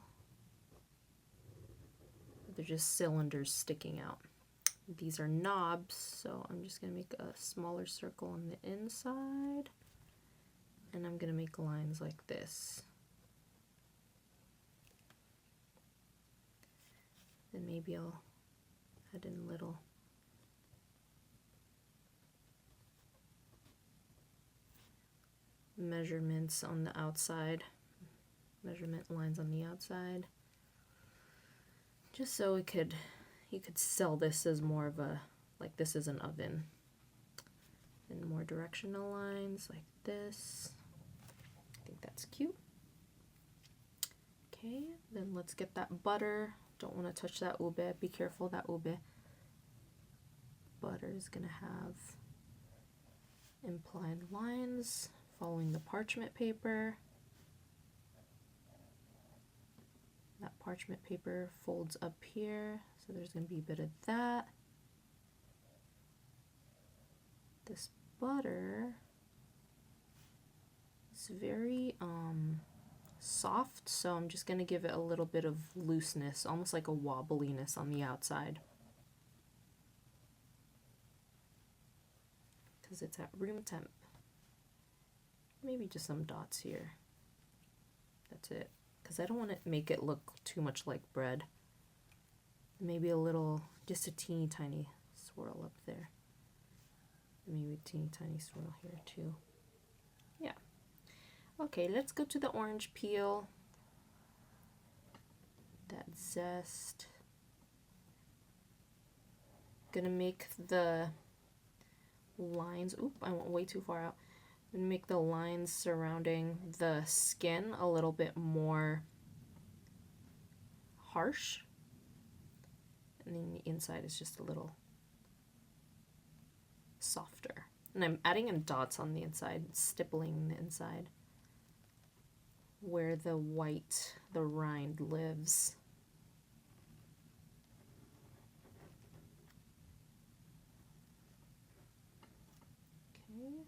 [SPEAKER 1] They're just cylinders sticking out. These are knobs, so I'm just going to make a smaller circle on the inside. And I'm going to make lines like this. Then maybe I'll add in little measurements on the outside. Measurement lines on the outside. Just so you could sell this as more of a, like this is an oven. And more directional lines like this. I think that's cute. Okay, then let's get that butter. Don't want to touch that ube. Be careful, that ube. Butter is going to have implied lines following the parchment paper. That parchment paper folds up here, so there's going to be a bit of that. This butter is very soft, so I'm just going to give it a little bit of looseness, almost like a wobbliness on the outside. Because it's at room temp. Maybe just some dots here. That's it. Because I don't want to make it look too much like bread. Maybe a little, just a teeny tiny swirl up there. Maybe a teeny tiny swirl here too. Yeah. Okay, let's go to the orange peel. That zest. Gonna make the lines, oop, I went way too far out. And make the lines surrounding the skin a little bit more harsh. And then the inside is just a little softer. And I'm adding in dots on the inside, stippling the inside where the white, the rind lives. Okay.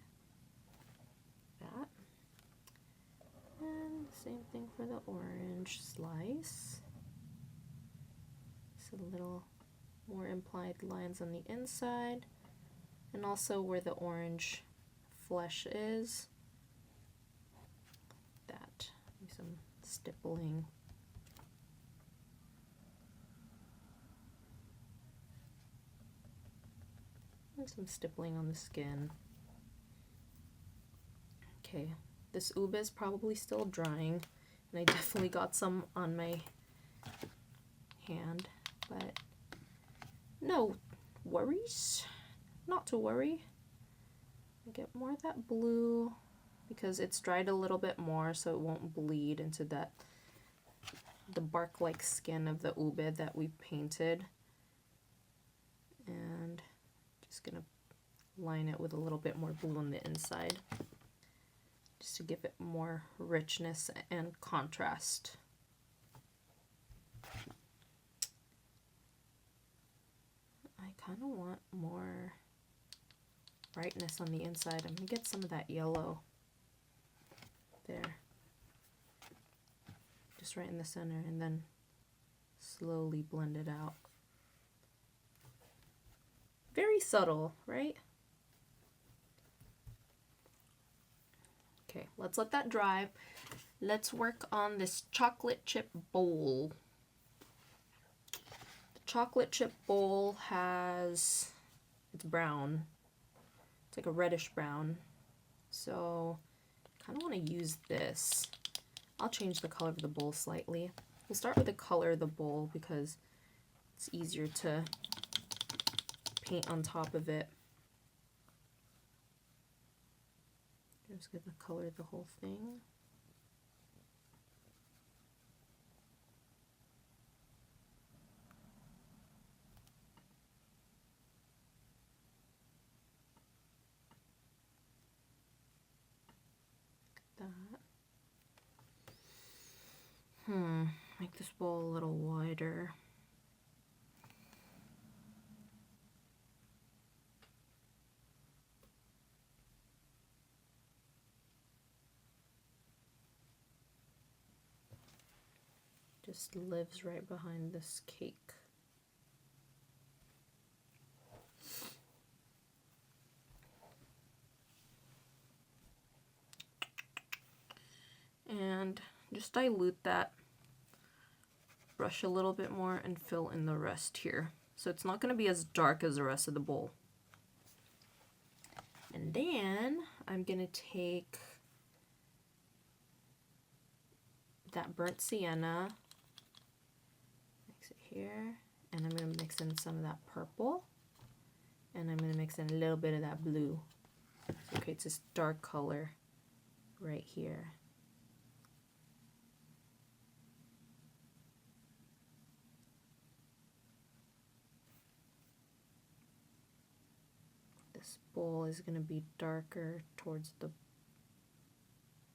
[SPEAKER 1] That. And same thing for the orange slice. So a little more implied lines on the inside, and also where the orange flesh is. That. Maybe some stippling. And some stippling on the skin. Okay, this ube is probably still drying, and I definitely got some on my hand, but no worries, not to worry. I get more of that blue because it's dried a little bit more, so it won't bleed into the bark-like skin of the ube that we painted. And just gonna line it with a little bit more blue on the inside, just to give it more richness and contrast. I kind of want more brightness on the inside. I'm going to get some of that yellow there. just right in the center, and then slowly blend it out. Very subtle, right? Okay, let's let that dry. Let's work on this chocolate chip bowl. The chocolate chip bowl has, it's brown. It's like a reddish brown. So I kind of want to use this. I'll change the color of the bowl slightly. We'll start with the color of the bowl because it's easier to paint on top of it. Just gonna color the whole thing. Like that. Make this bowl a little wider. Just lives right behind this cake. And just dilute that, brush a little bit more, and fill in the rest here. So it's not going to be as dark as the rest of the bowl. And then I'm going to take that burnt sienna, mix it here, and I'm going to mix in some of that purple, and I'm going to mix in a little bit of that blue. So it creates this dark color right here. This bowl is going to be darker towards the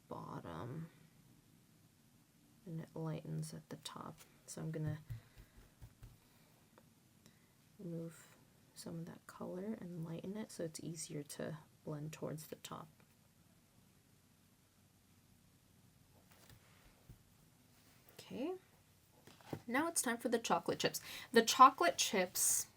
[SPEAKER 1] bottom, and it lightens at the top. So I'm going to remove some of that color and lighten it so it's easier to blend towards the top. Okay, now it's time for the chocolate chips. The chocolate chips,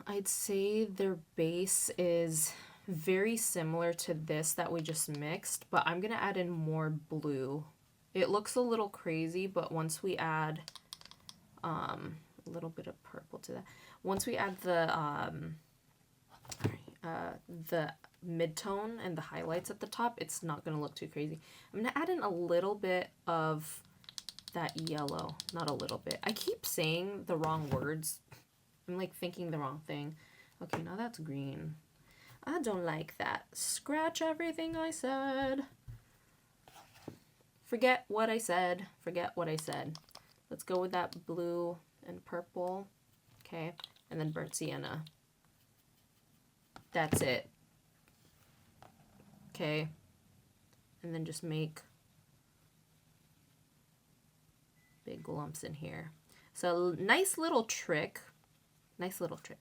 [SPEAKER 1] I'd say their base is very similar to this that we just mixed, but I'm gonna add in more blue. It looks a little crazy, but once we add a little bit of purple to that, once we add the mid-tone and the highlights at the top, it's not gonna look too crazy. I'm gonna add in a little bit of that yellow, not a little bit. I keep saying the wrong words. I'm like thinking the wrong thing. Okay, now that's green. I don't like that. Scratch everything I said. Forget what I said. Forget what I said. Let's go with that blue and purple. Okay, and then burnt sienna. That's it. Okay, and then just make big lumps in here. So nice little trick. Nice little trick.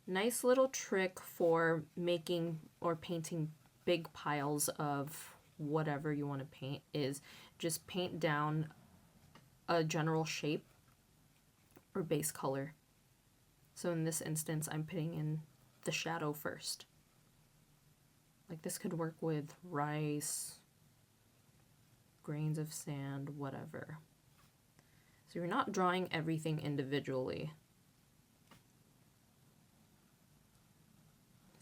[SPEAKER 1] Nice little trick for making or painting big piles of whatever you want to paint is just paint down a general shape or base color. So in this instance, I'm putting in the shadow first. Like this could work with rice, grains of sand, whatever. So you're not drawing everything individually.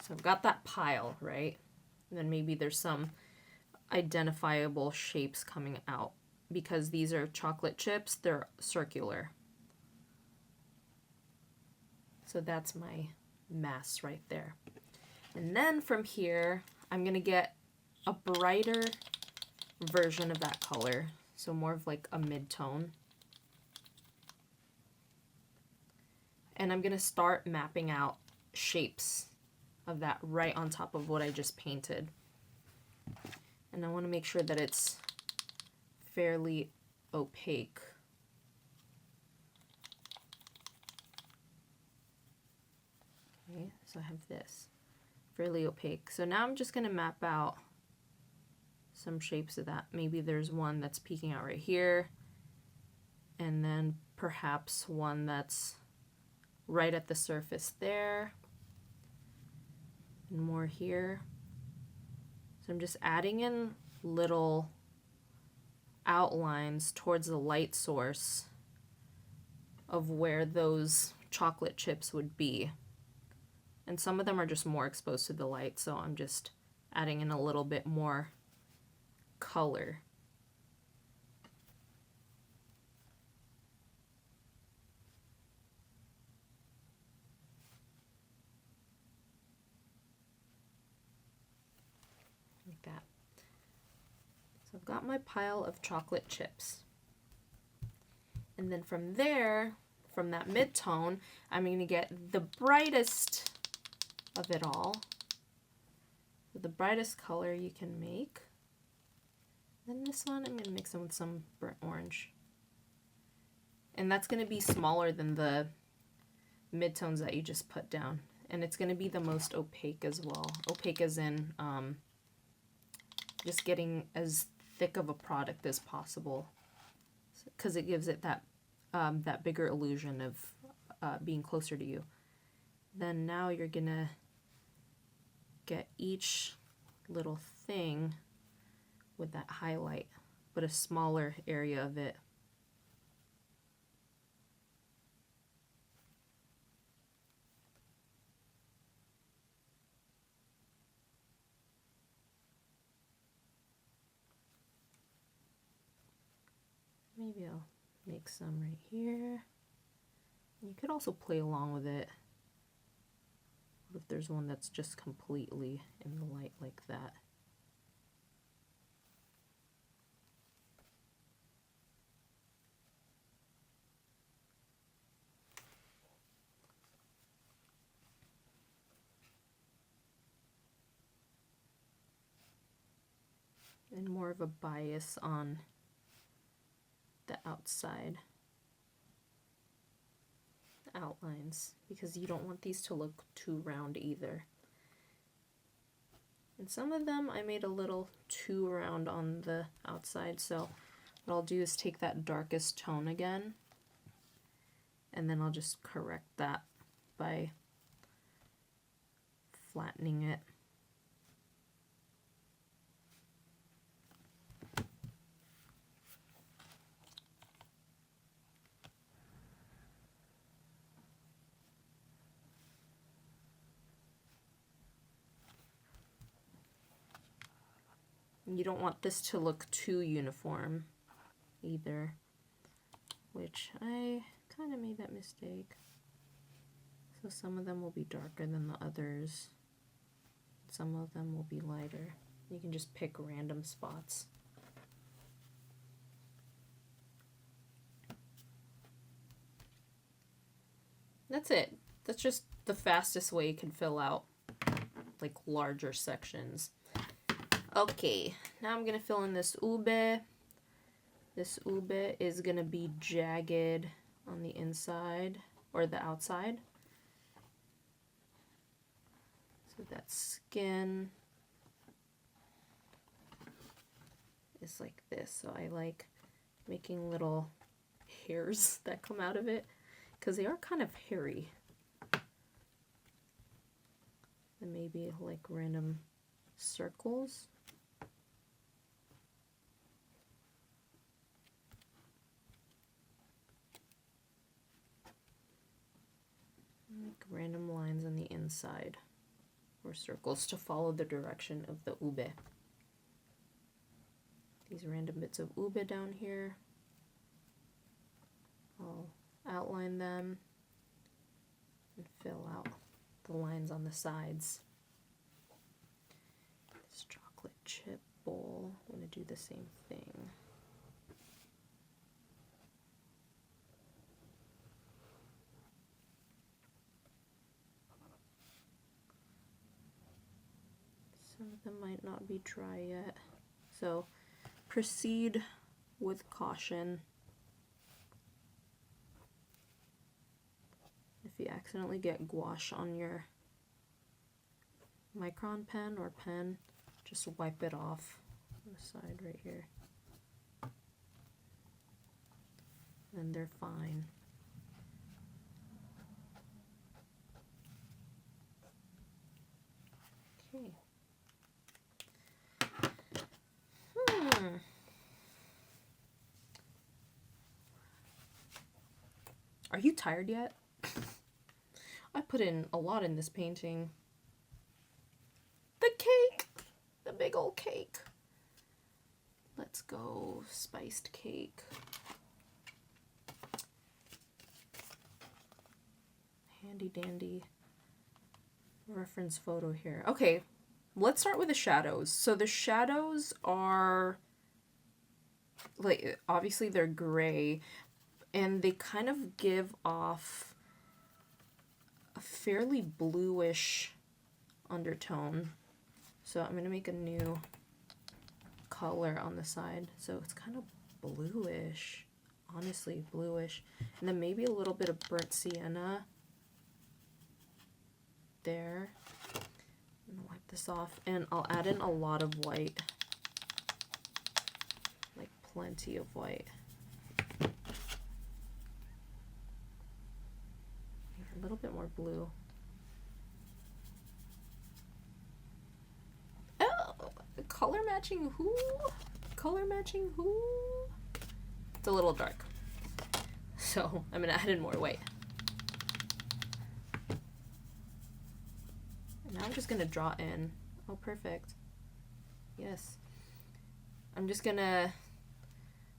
[SPEAKER 1] So I've got that pile, right? And then maybe there's some identifiable shapes coming out. Because these are chocolate chips, they're circular. So that's my mass right there. And then from here, I'm going to get a brighter version of that color. So more of like a mid-tone. And I'm going to start mapping out shapes of that right on top of what I just painted. And I want to make sure that it's fairly opaque. Okay, so I have this fairly opaque. So now I'm just going to map out some shapes of that. Maybe there's one that's peeking out right here, and then perhaps one that's right at the surface there, and more here. So I'm just adding in little outlines towards the light source of where those chocolate chips would be. And some of them are just more exposed to the light, so I'm just adding in a little bit more color. Like that. So I've got my pile of chocolate chips. And then from there, from that mid-tone, I'm going to get the brightest of it all. So the brightest color you can make. Then this one, I'm going to mix them with some burnt orange. And that's going to be smaller than the mid-tones that you just put down. And it's going to be the most opaque as well. Opaque as in just getting as thick of a product as possible, because it gives it that that bigger illusion of being closer to you. Then now you're gonna get each little thing with that highlight, but a smaller area of it. Maybe I'll make some right here. You could also play along with it. What if there's one that's just completely in the light like that? And more of a bias on the outside outlines, because you don't want these to look too round either. And some of them I made a little too round on the outside, so what I'll do is take that darkest tone again, and then I'll just correct that by flattening it. You don't want this to look too uniform either, which I kind of made that mistake. So some of them will be darker than the others. Some of them will be lighter. You can just pick random spots. That's it. That's just the fastest way you can fill out like larger sections. Okay, now I'm going to fill in this ube. This ube is going to be jagged on the inside or the outside. So that skin is like this. So I like making little hairs that come out of it, because they are kind of hairy. And maybe like random circles. Like random lines on the inside, or circles to follow the direction of the ube. These random bits of ube down here, I'll outline them and fill out the lines on the sides. This chocolate chip bowl, I'm going to do the same thing. Some of them might not be dry yet, so proceed with caution. If you accidentally get gouache on your Micron pen or pen, just wipe it off on the side right here. And they're fine. Okay. Are you tired yet? I put in a lot in this painting. The cake! The big old cake. Let's go spiced cake. Handy dandy reference photo here. Okay, let's start with the shadows. So the shadows are, like, obviously they're gray, and they kind of give off a fairly bluish undertone. So I'm going to make a new color on the side. So it's kind of bluish, honestly bluish. And then maybe a little bit of burnt sienna there. I'm gonna wipe this off, and I'll add in a lot of white, like plenty of white. A little bit more blue. Oh, color matching who? Color matching who? It's a little dark, so I'm gonna add in more white. And now I'm just gonna draw in. Oh, perfect. Yes. I'm just gonna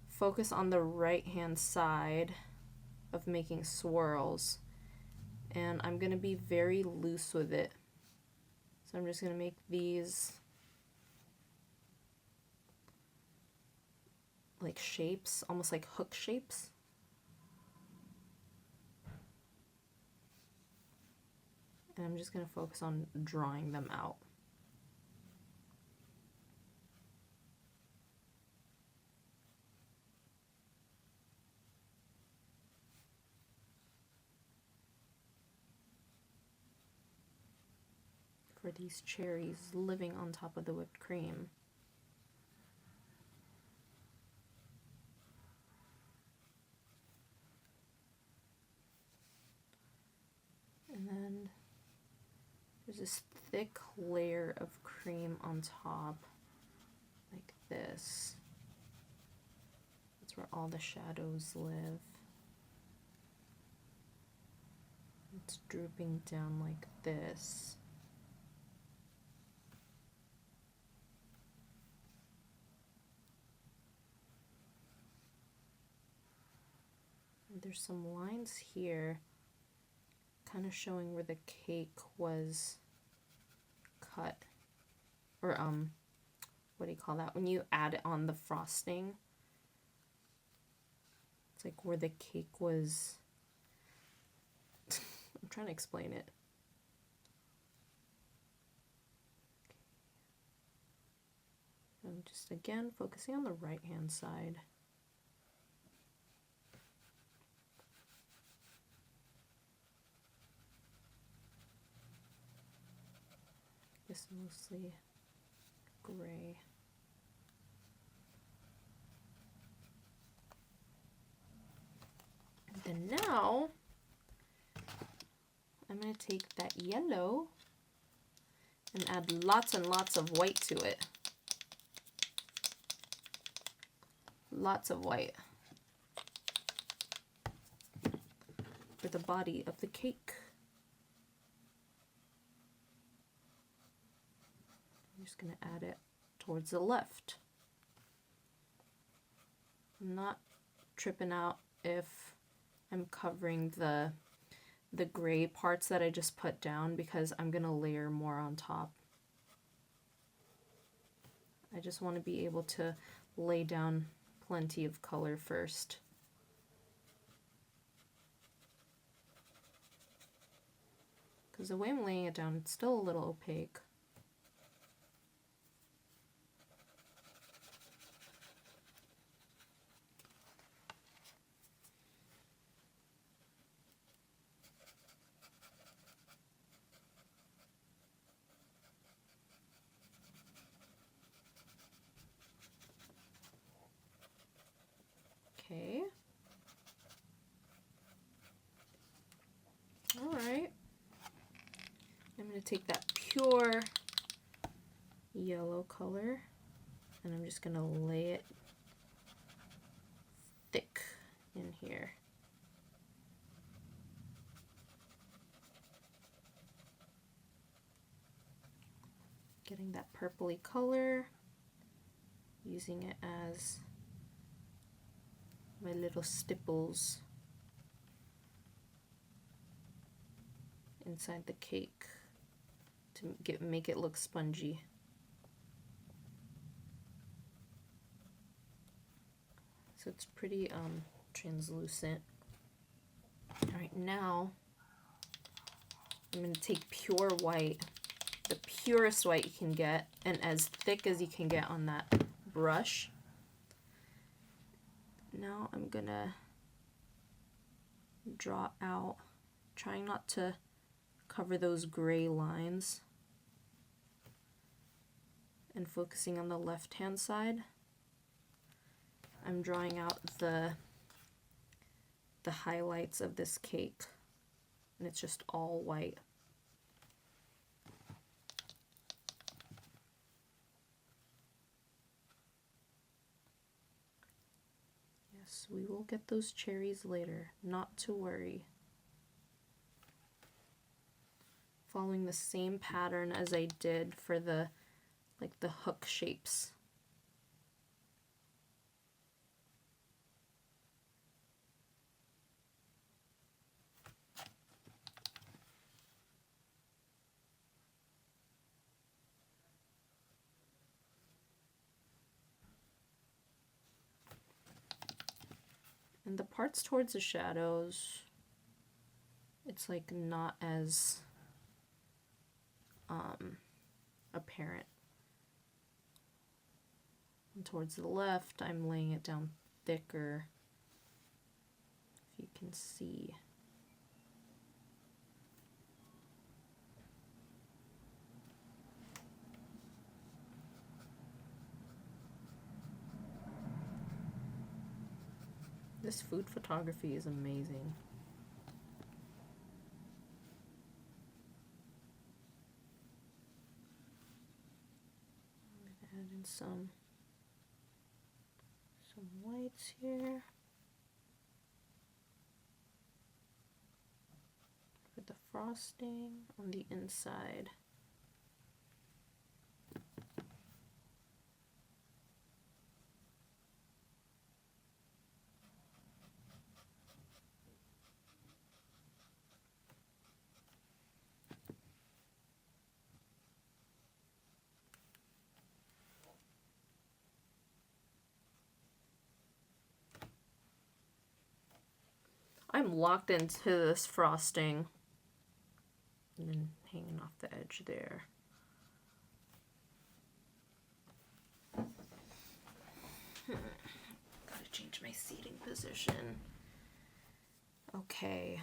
[SPEAKER 1] focus on the right hand side of making swirls. And I'm going to be very loose with it. So I'm just going to make these like shapes, almost like hook shapes. And I'm just going to focus on drawing them out. For these cherries living on top of the whipped cream. And then there's this thick layer of cream on top, like this. That's where all the shadows live. It's drooping down like this. There's some lines here kind of showing where the cake was cut, or what do you call that when you add it on the frosting? It's like where the cake was. I'm trying to explain it. I'm just again focusing on the right hand side. It's mostly gray. And then now I'm going to take that yellow and add lots and lots of white to it. Lots of white for the body of the cake. I'm just going to add it towards the left. I'm not tripping out if I'm covering the gray parts that I just put down because I'm going to layer more on top. I just want to be able to lay down plenty of color first. Because the way I'm laying it down, it's still a little opaque. take that pure yellow color and I'm just going to lay it thick in here. Getting that purpley color, using it as my little stipples inside the cake to make it look spongy. So it's pretty translucent. All right, now I'm going to take pure white, the purest white you can get, and as thick as you can get on that brush. Now I'm going to draw out, trying not to cover those gray lines, and focusing on the left-hand side. I'm drawing out the highlights of this cake, and it's just all white. Yes, we will get those cherries later, not to worry. Following the same pattern as I did for the hook shapes. And the parts towards the shadows, it's like not as apparent. And towards the left, I'm laying it down thicker, if you can see. This food photography is amazing. I'm going to add in some whites here for the frosting on the inside. I'm locked into this frosting and then hanging off the edge there. Gotta change my seating position. Okay,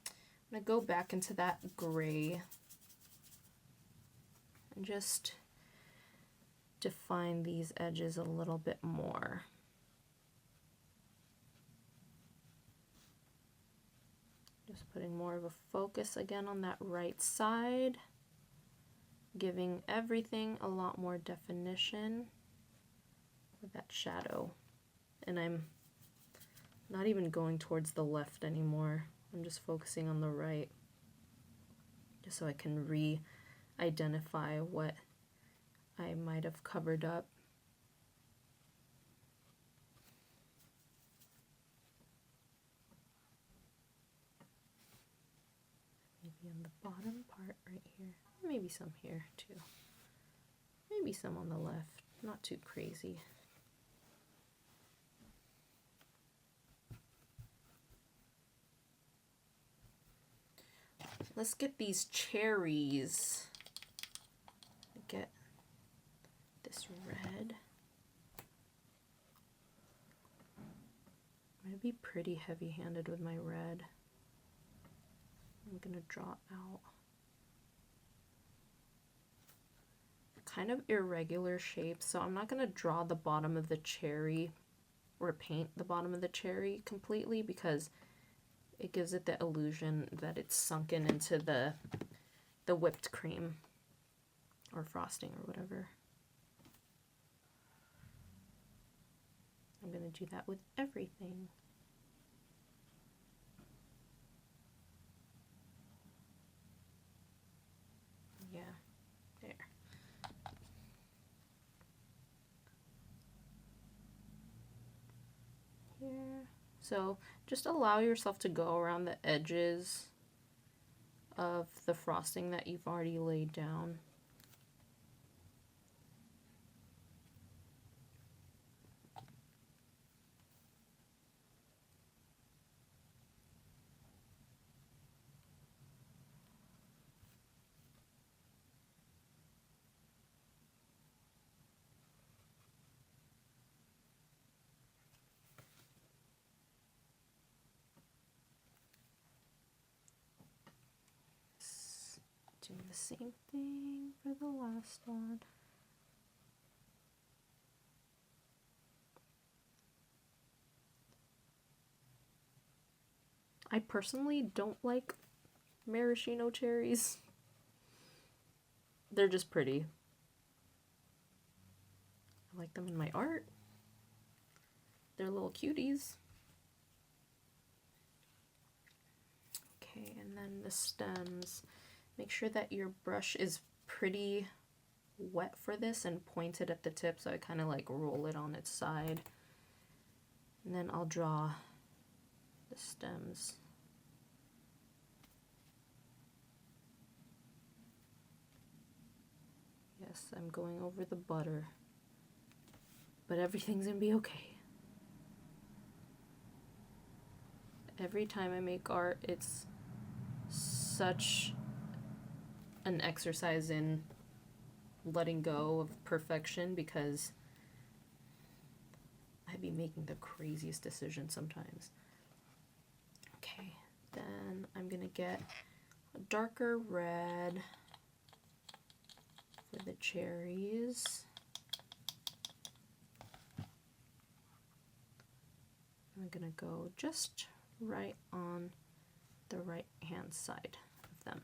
[SPEAKER 1] I'm gonna go back into that gray and just define these edges a little bit more. Just putting more of a focus again on that right side, giving everything a lot more definition with that shadow. And I'm not even going towards the left anymore. I'm just focusing on the right, just so I can re-identify what I might have covered up. Maybe on the bottom part right here. Maybe some here too. Maybe some on the left. Not too crazy. Let's get these cherries. Get this red. I'm gonna be pretty heavy-handed with my red. I'm gonna draw out kind of irregular shapes, so I'm not gonna draw the bottom of the cherry or paint the bottom of the cherry completely, because it gives it the illusion that it's sunken into the the whipped cream or frosting or whatever. I'm going to do that with everything. Yeah, there. Here. So just allow yourself to go around the edges of the frosting that you've already laid down. Do the same thing for the last one. I personally don't like maraschino cherries. They're just pretty. I like them in my art. They're little cuties. Okay, and then the stems. Make sure that your brush is pretty wet for this and pointed at the tip, so I kind of like roll it on its side. And then I'll draw the stems. Yes, I'm going over the butter, but everything's gonna be okay. Every time I make art, it's such an exercise in letting go of perfection, because I'd be making the craziest decisions sometimes. Okay, then I'm gonna get a darker red for the cherries. I'm gonna go just right on the right hand side of them.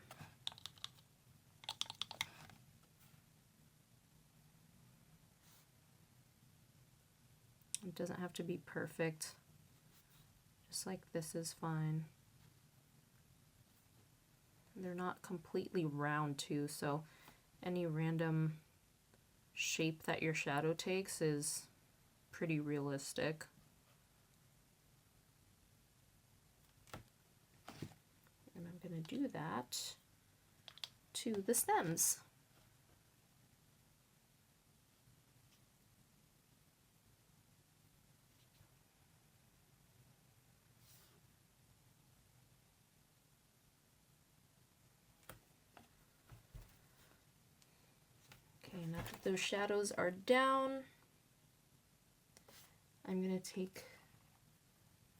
[SPEAKER 1] It doesn't have to be perfect. Just like this is fine. They're not completely round too, so any random shape that your shadow takes is pretty realistic. And I'm going to do that to the stems. Okay, now that those shadows are down, I'm going to take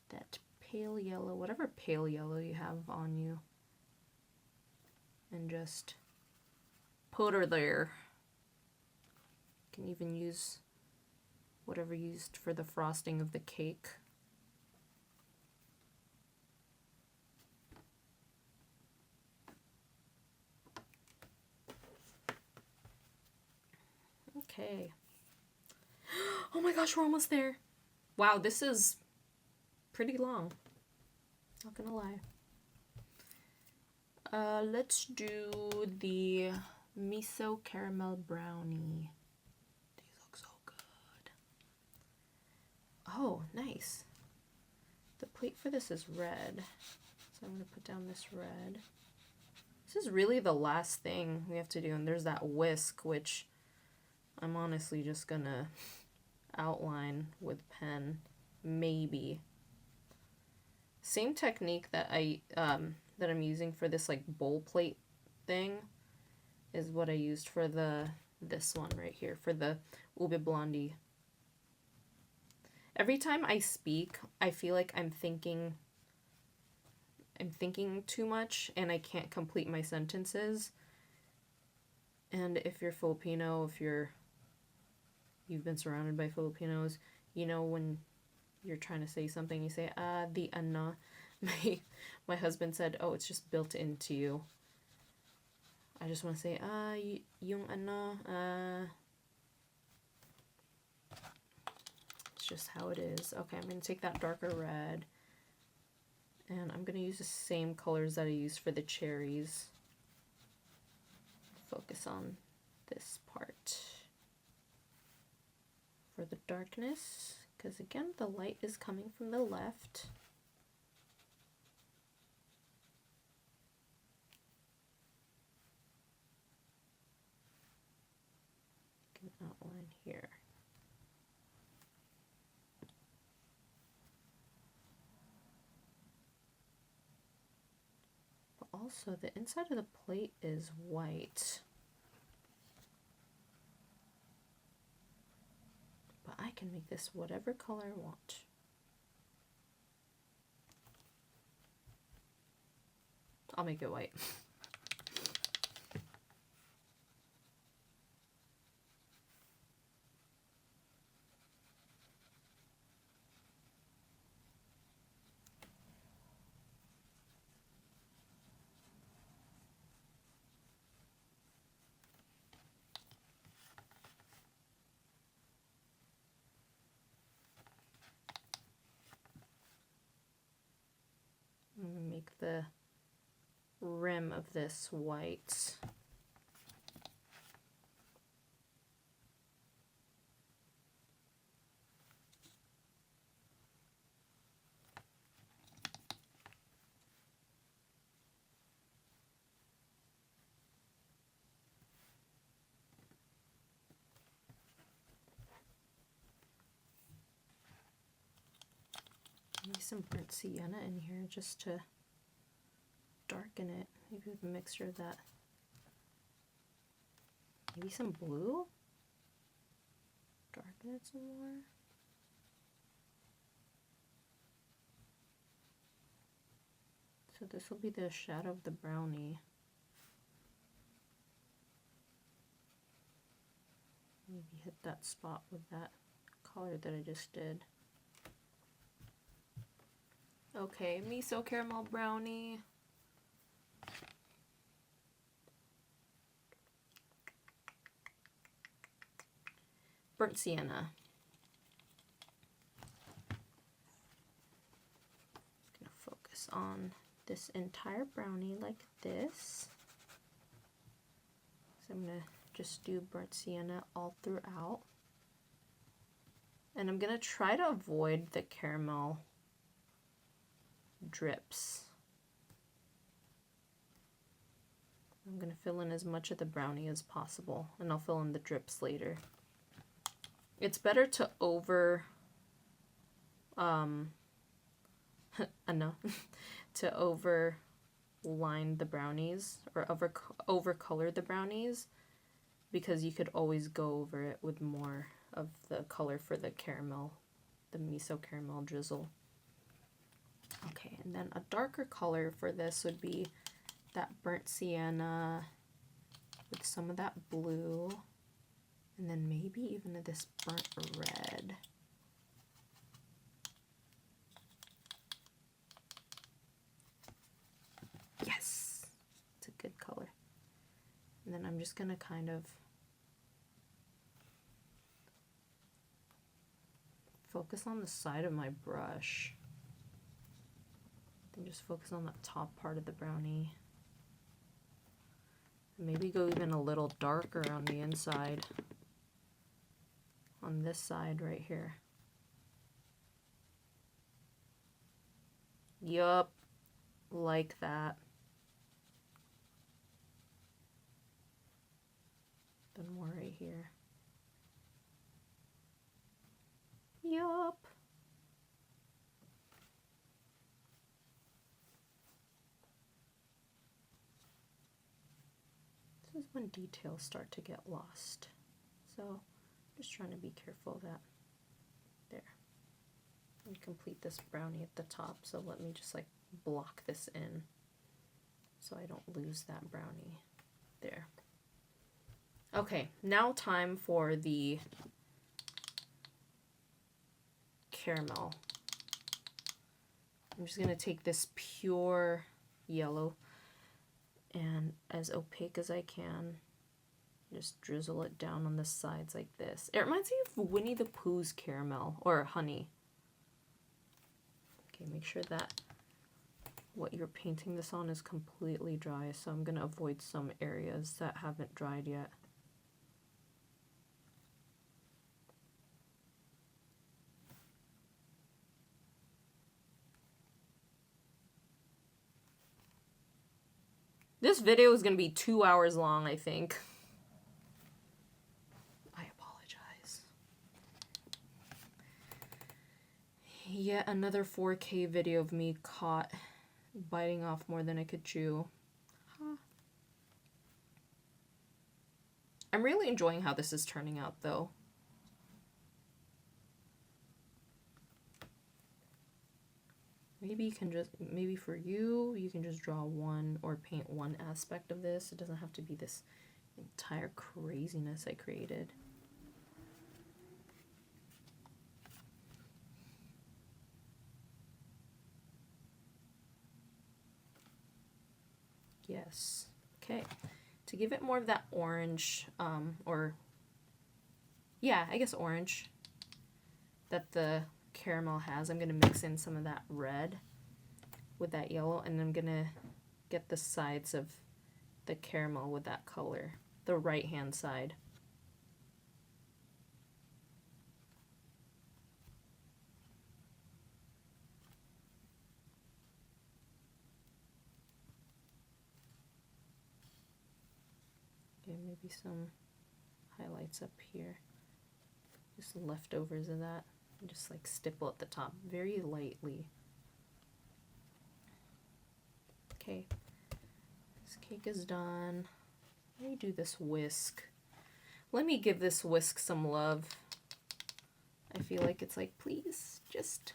[SPEAKER 1] that pale yellow, whatever pale yellow you have on you, and just put her there. You can even use whatever you used for the frosting of the cake. Okay. Oh my gosh, we're almost there. Wow, this is pretty long. Not gonna lie. Let's do the miso caramel brownie. These look so good. Oh, nice. The plate for this is red, so I'm gonna put down this red. This is really the last thing we have to do, and there's that whisk, which I'm honestly just gonna outline with pen, maybe. Same technique that I'm using for this like bowl plate thing is what I used for this one right here, for the Ube Blondie. Every time I speak, I feel like I'm thinking too much and I can't complete my sentences. And if you're Filipino, if you've been surrounded by Filipinos, you know when you're trying to say something, you say, the ana. My husband said, oh, it's just built into you. I just want to say, yung ano, it's just how it is. Okay, I'm going to take that darker red, and I'm going to use the same colors that I used for the cherries. Focus on this part for the darkness, because again, the light is coming from the left. An outline here. But also, the inside of the plate is white. But I can make this whatever color I want. I'll make it white. Make the rim of this white. Maybe some burnt sienna in here just to darken it. Maybe with a mixture of that. Maybe some blue? Darken it some more. So this will be the shadow of the brownie. Maybe hit that spot with that color that I just did. Okay, miso caramel brownie. Burnt sienna. Gonna focus on this entire brownie like this. So I'm gonna just do burnt sienna all throughout. And I'm gonna try to avoid the caramel drips. I'm gonna fill in as much of the brownie as possible, and I'll fill in the drips later. It's better to over to over line the brownies or over color the brownies, because you could always go over it with more of the color for the caramel, the miso caramel drizzle. Okay, and then a darker color for this would be that burnt sienna with some of that blue, and then maybe even this burnt red. Yes, it's a good color. And then I'm just gonna kind of focus on the side of my brush. Then just focus on that top part of the brownie. And maybe go even a little darker on the inside. On this side right here. Yup, like that. Then more right here. Yup. This is when details start to get lost. So just trying to be careful of that. There. And complete this brownie at the top. So let me just like block this in so I don't lose that brownie. There. Okay, now time for the caramel. I'm just gonna take this pure yellow and as opaque as I can. Just drizzle it down on the sides like this. It reminds me of Winnie the Pooh's caramel or honey. Okay, make sure that what you're painting this on is completely dry, so I'm going to avoid some areas that haven't dried yet. This video is going to be 2 hours long, I think. I apologize. Yet another 4K video of me caught biting off more than I could chew. Huh. I'm really enjoying how this is turning out, though. Maybe you can just, maybe for you, you can just draw one or paint one aspect of this. It doesn't have to be this entire craziness I created. Yes. Okay. To give it more of that orange, or, yeah, I guess orange that the caramel has, I'm going to mix in some of that red with that yellow, and I'm going to get the sides of the caramel with that color, the right hand side. Okay, maybe some highlights up here, just leftovers of that. Just like stipple at the top very lightly. Okay, this cake is done. Let me do this whisk. Let me give this whisk some love. I feel like it's like, please just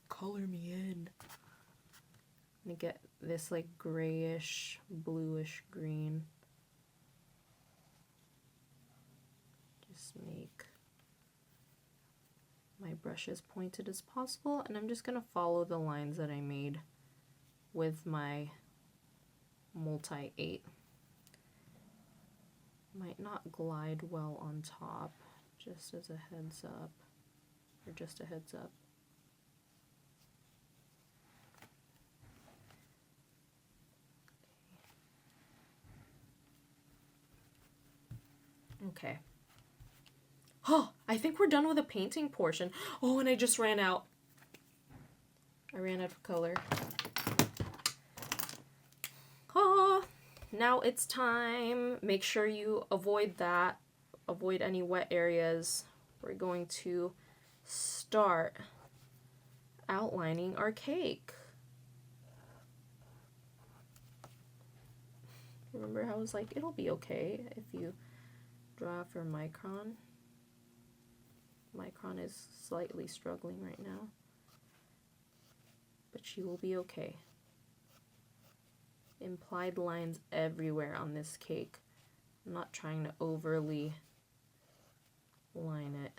[SPEAKER 1] color me in. I'm gonna get this like grayish, bluish green. Just make my brush as pointed as possible, and I'm just going to follow the lines that I made with my multi-8. Might not glide well on top, just as a heads up, or just a heads up. Okay. Oh, I think we're done with the painting portion. Oh, and I just ran out. I ran out of color. Oh, now it's time. Make sure you avoid that. Avoid any wet areas. We're going to start outlining our cake. Remember how I was like, it'll be okay if you draw for Micron. Micron is slightly struggling right now, but she will be okay. Implied lines everywhere on this cake. I'm not trying to overly line it.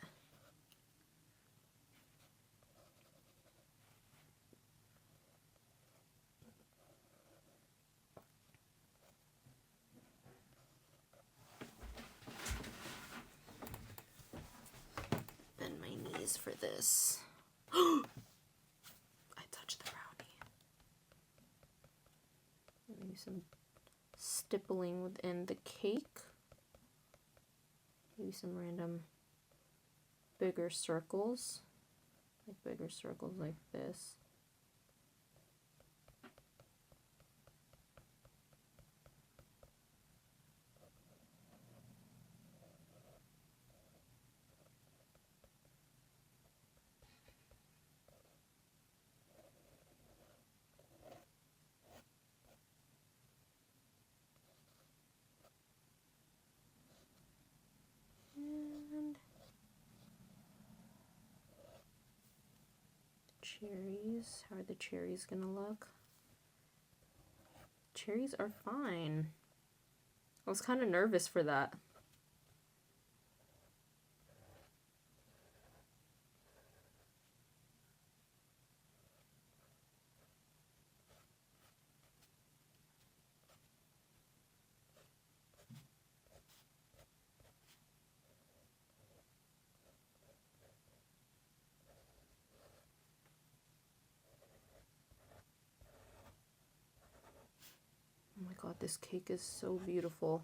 [SPEAKER 1] Bend my knees for this. I touched the brownie. Maybe some stippling within the cake. Maybe some random bigger circles. Like bigger circles like this. And cherries. How are the cherries gonna look? Cherries are fine. I was kind of nervous for that. God, this cake is so beautiful.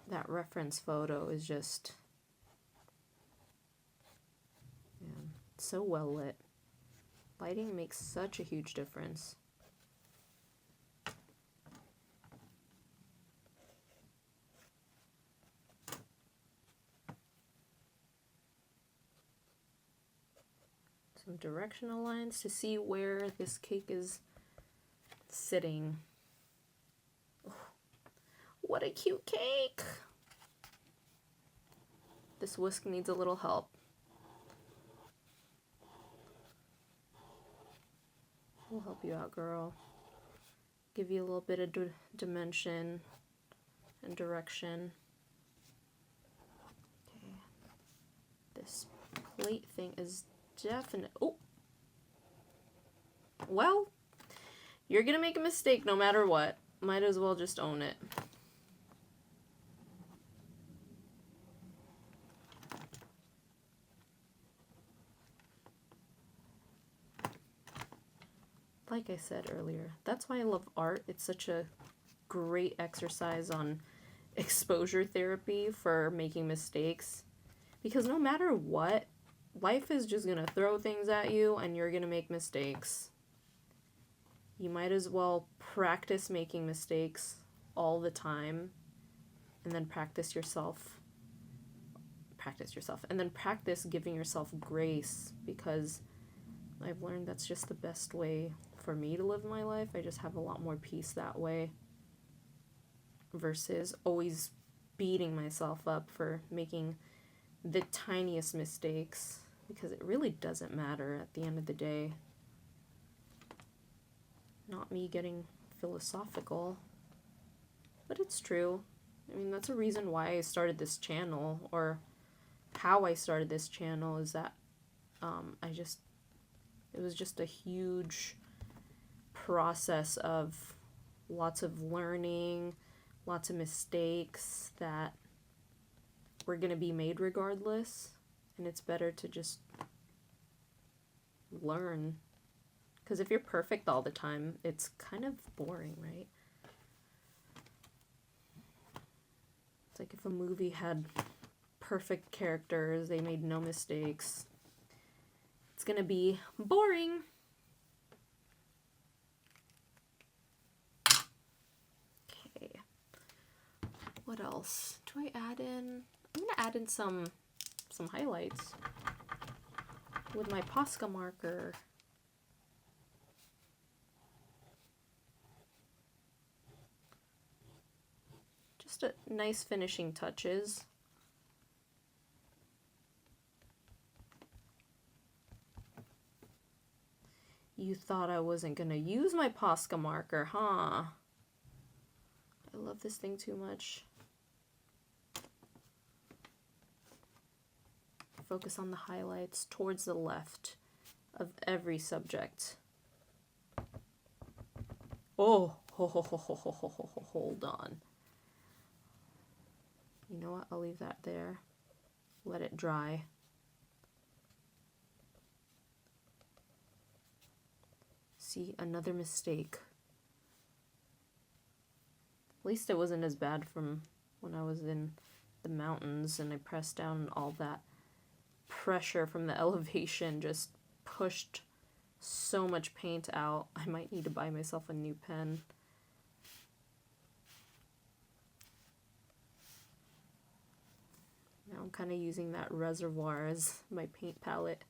[SPEAKER 1] That reference photo is just, man, so well lit. Lighting makes such a huge difference. Some directional lines to see where this cake is sitting. Oh, what a cute cake! This whisk needs a little help. We'll help you out, girl. Give you a little bit of dimension and direction. Okay. This plate thing is definite. Oh! Well, you're gonna make a mistake no matter what. Might as well just own it. Like I said earlier, that's why I love art. It's such a great exercise on exposure therapy for making mistakes. Because no matter what, life is just gonna throw things at you and you're gonna make mistakes. You might as well practice making mistakes all the time and then practice yourself, and then practice giving yourself grace, because I've learned that's just the best way for me to live my life. I just have a lot more peace that way versus always beating myself up for making the tiniest mistakes, because it really doesn't matter at the end of the day. Not me getting philosophical, but it's true. I mean, that's a reason why I started this channel, or how I started this channel, is that it was just a huge process of lots of learning, lots of mistakes that were going to be made regardless, and it's better to just learn. Because if you're perfect all the time, it's kind of boring, right? It's like if a movie had perfect characters, they made no mistakes, it's gonna be boring. Okay. What else? Do I add in? I'm gonna add in some highlights with my Posca marker. Just a nice finishing touches. You thought I wasn't gonna use my Posca marker, huh? I love this thing too much. Focus on the highlights towards the left of every subject. Oh, hold on. You know what? I'll leave that there. Let it dry. See, another mistake. At least it wasn't as bad from when I was in the mountains and I pressed down and all that pressure from the elevation just pushed so much paint out. I might need to buy myself a new pen. Now I'm kind of using that reservoir as my paint palette.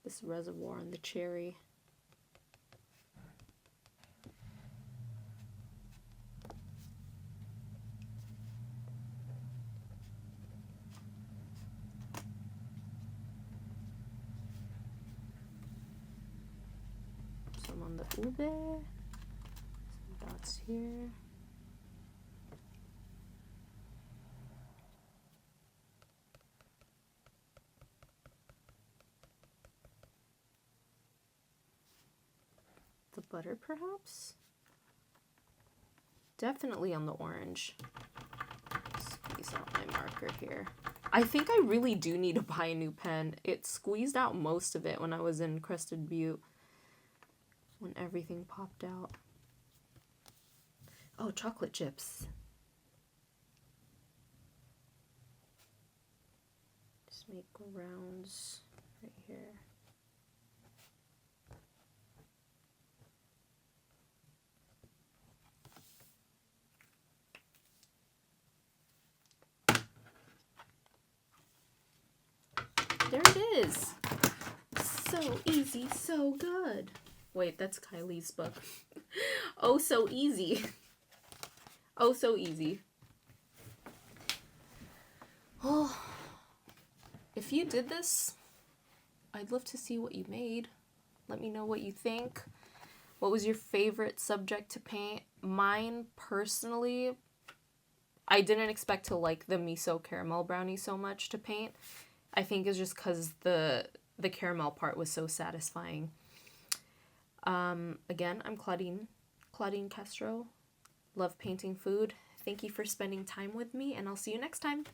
[SPEAKER 1] This reservoir on the cherry. Some on the ube. Some dots here. The butter, perhaps? Definitely on the orange. Squeeze out my marker here. I think I really do need to buy a new pen. It squeezed out most of it when I was in Crested Butte. When everything popped out. Oh, chocolate chips. Just make rounds right here. There it is. So easy, so good. Wait, that's Kylie's book. Oh, so easy. Oh, so easy. Oh, if you did this, I'd love to see what you made. Let me know what you think. What was your favorite subject to paint? Mine, personally, I didn't expect to like the miso caramel brownie so much to paint. I think it's just because the caramel part was so satisfying. Again, I'm Claudine Castro. Love painting food. Thank you for spending time with me, and I'll see you next time.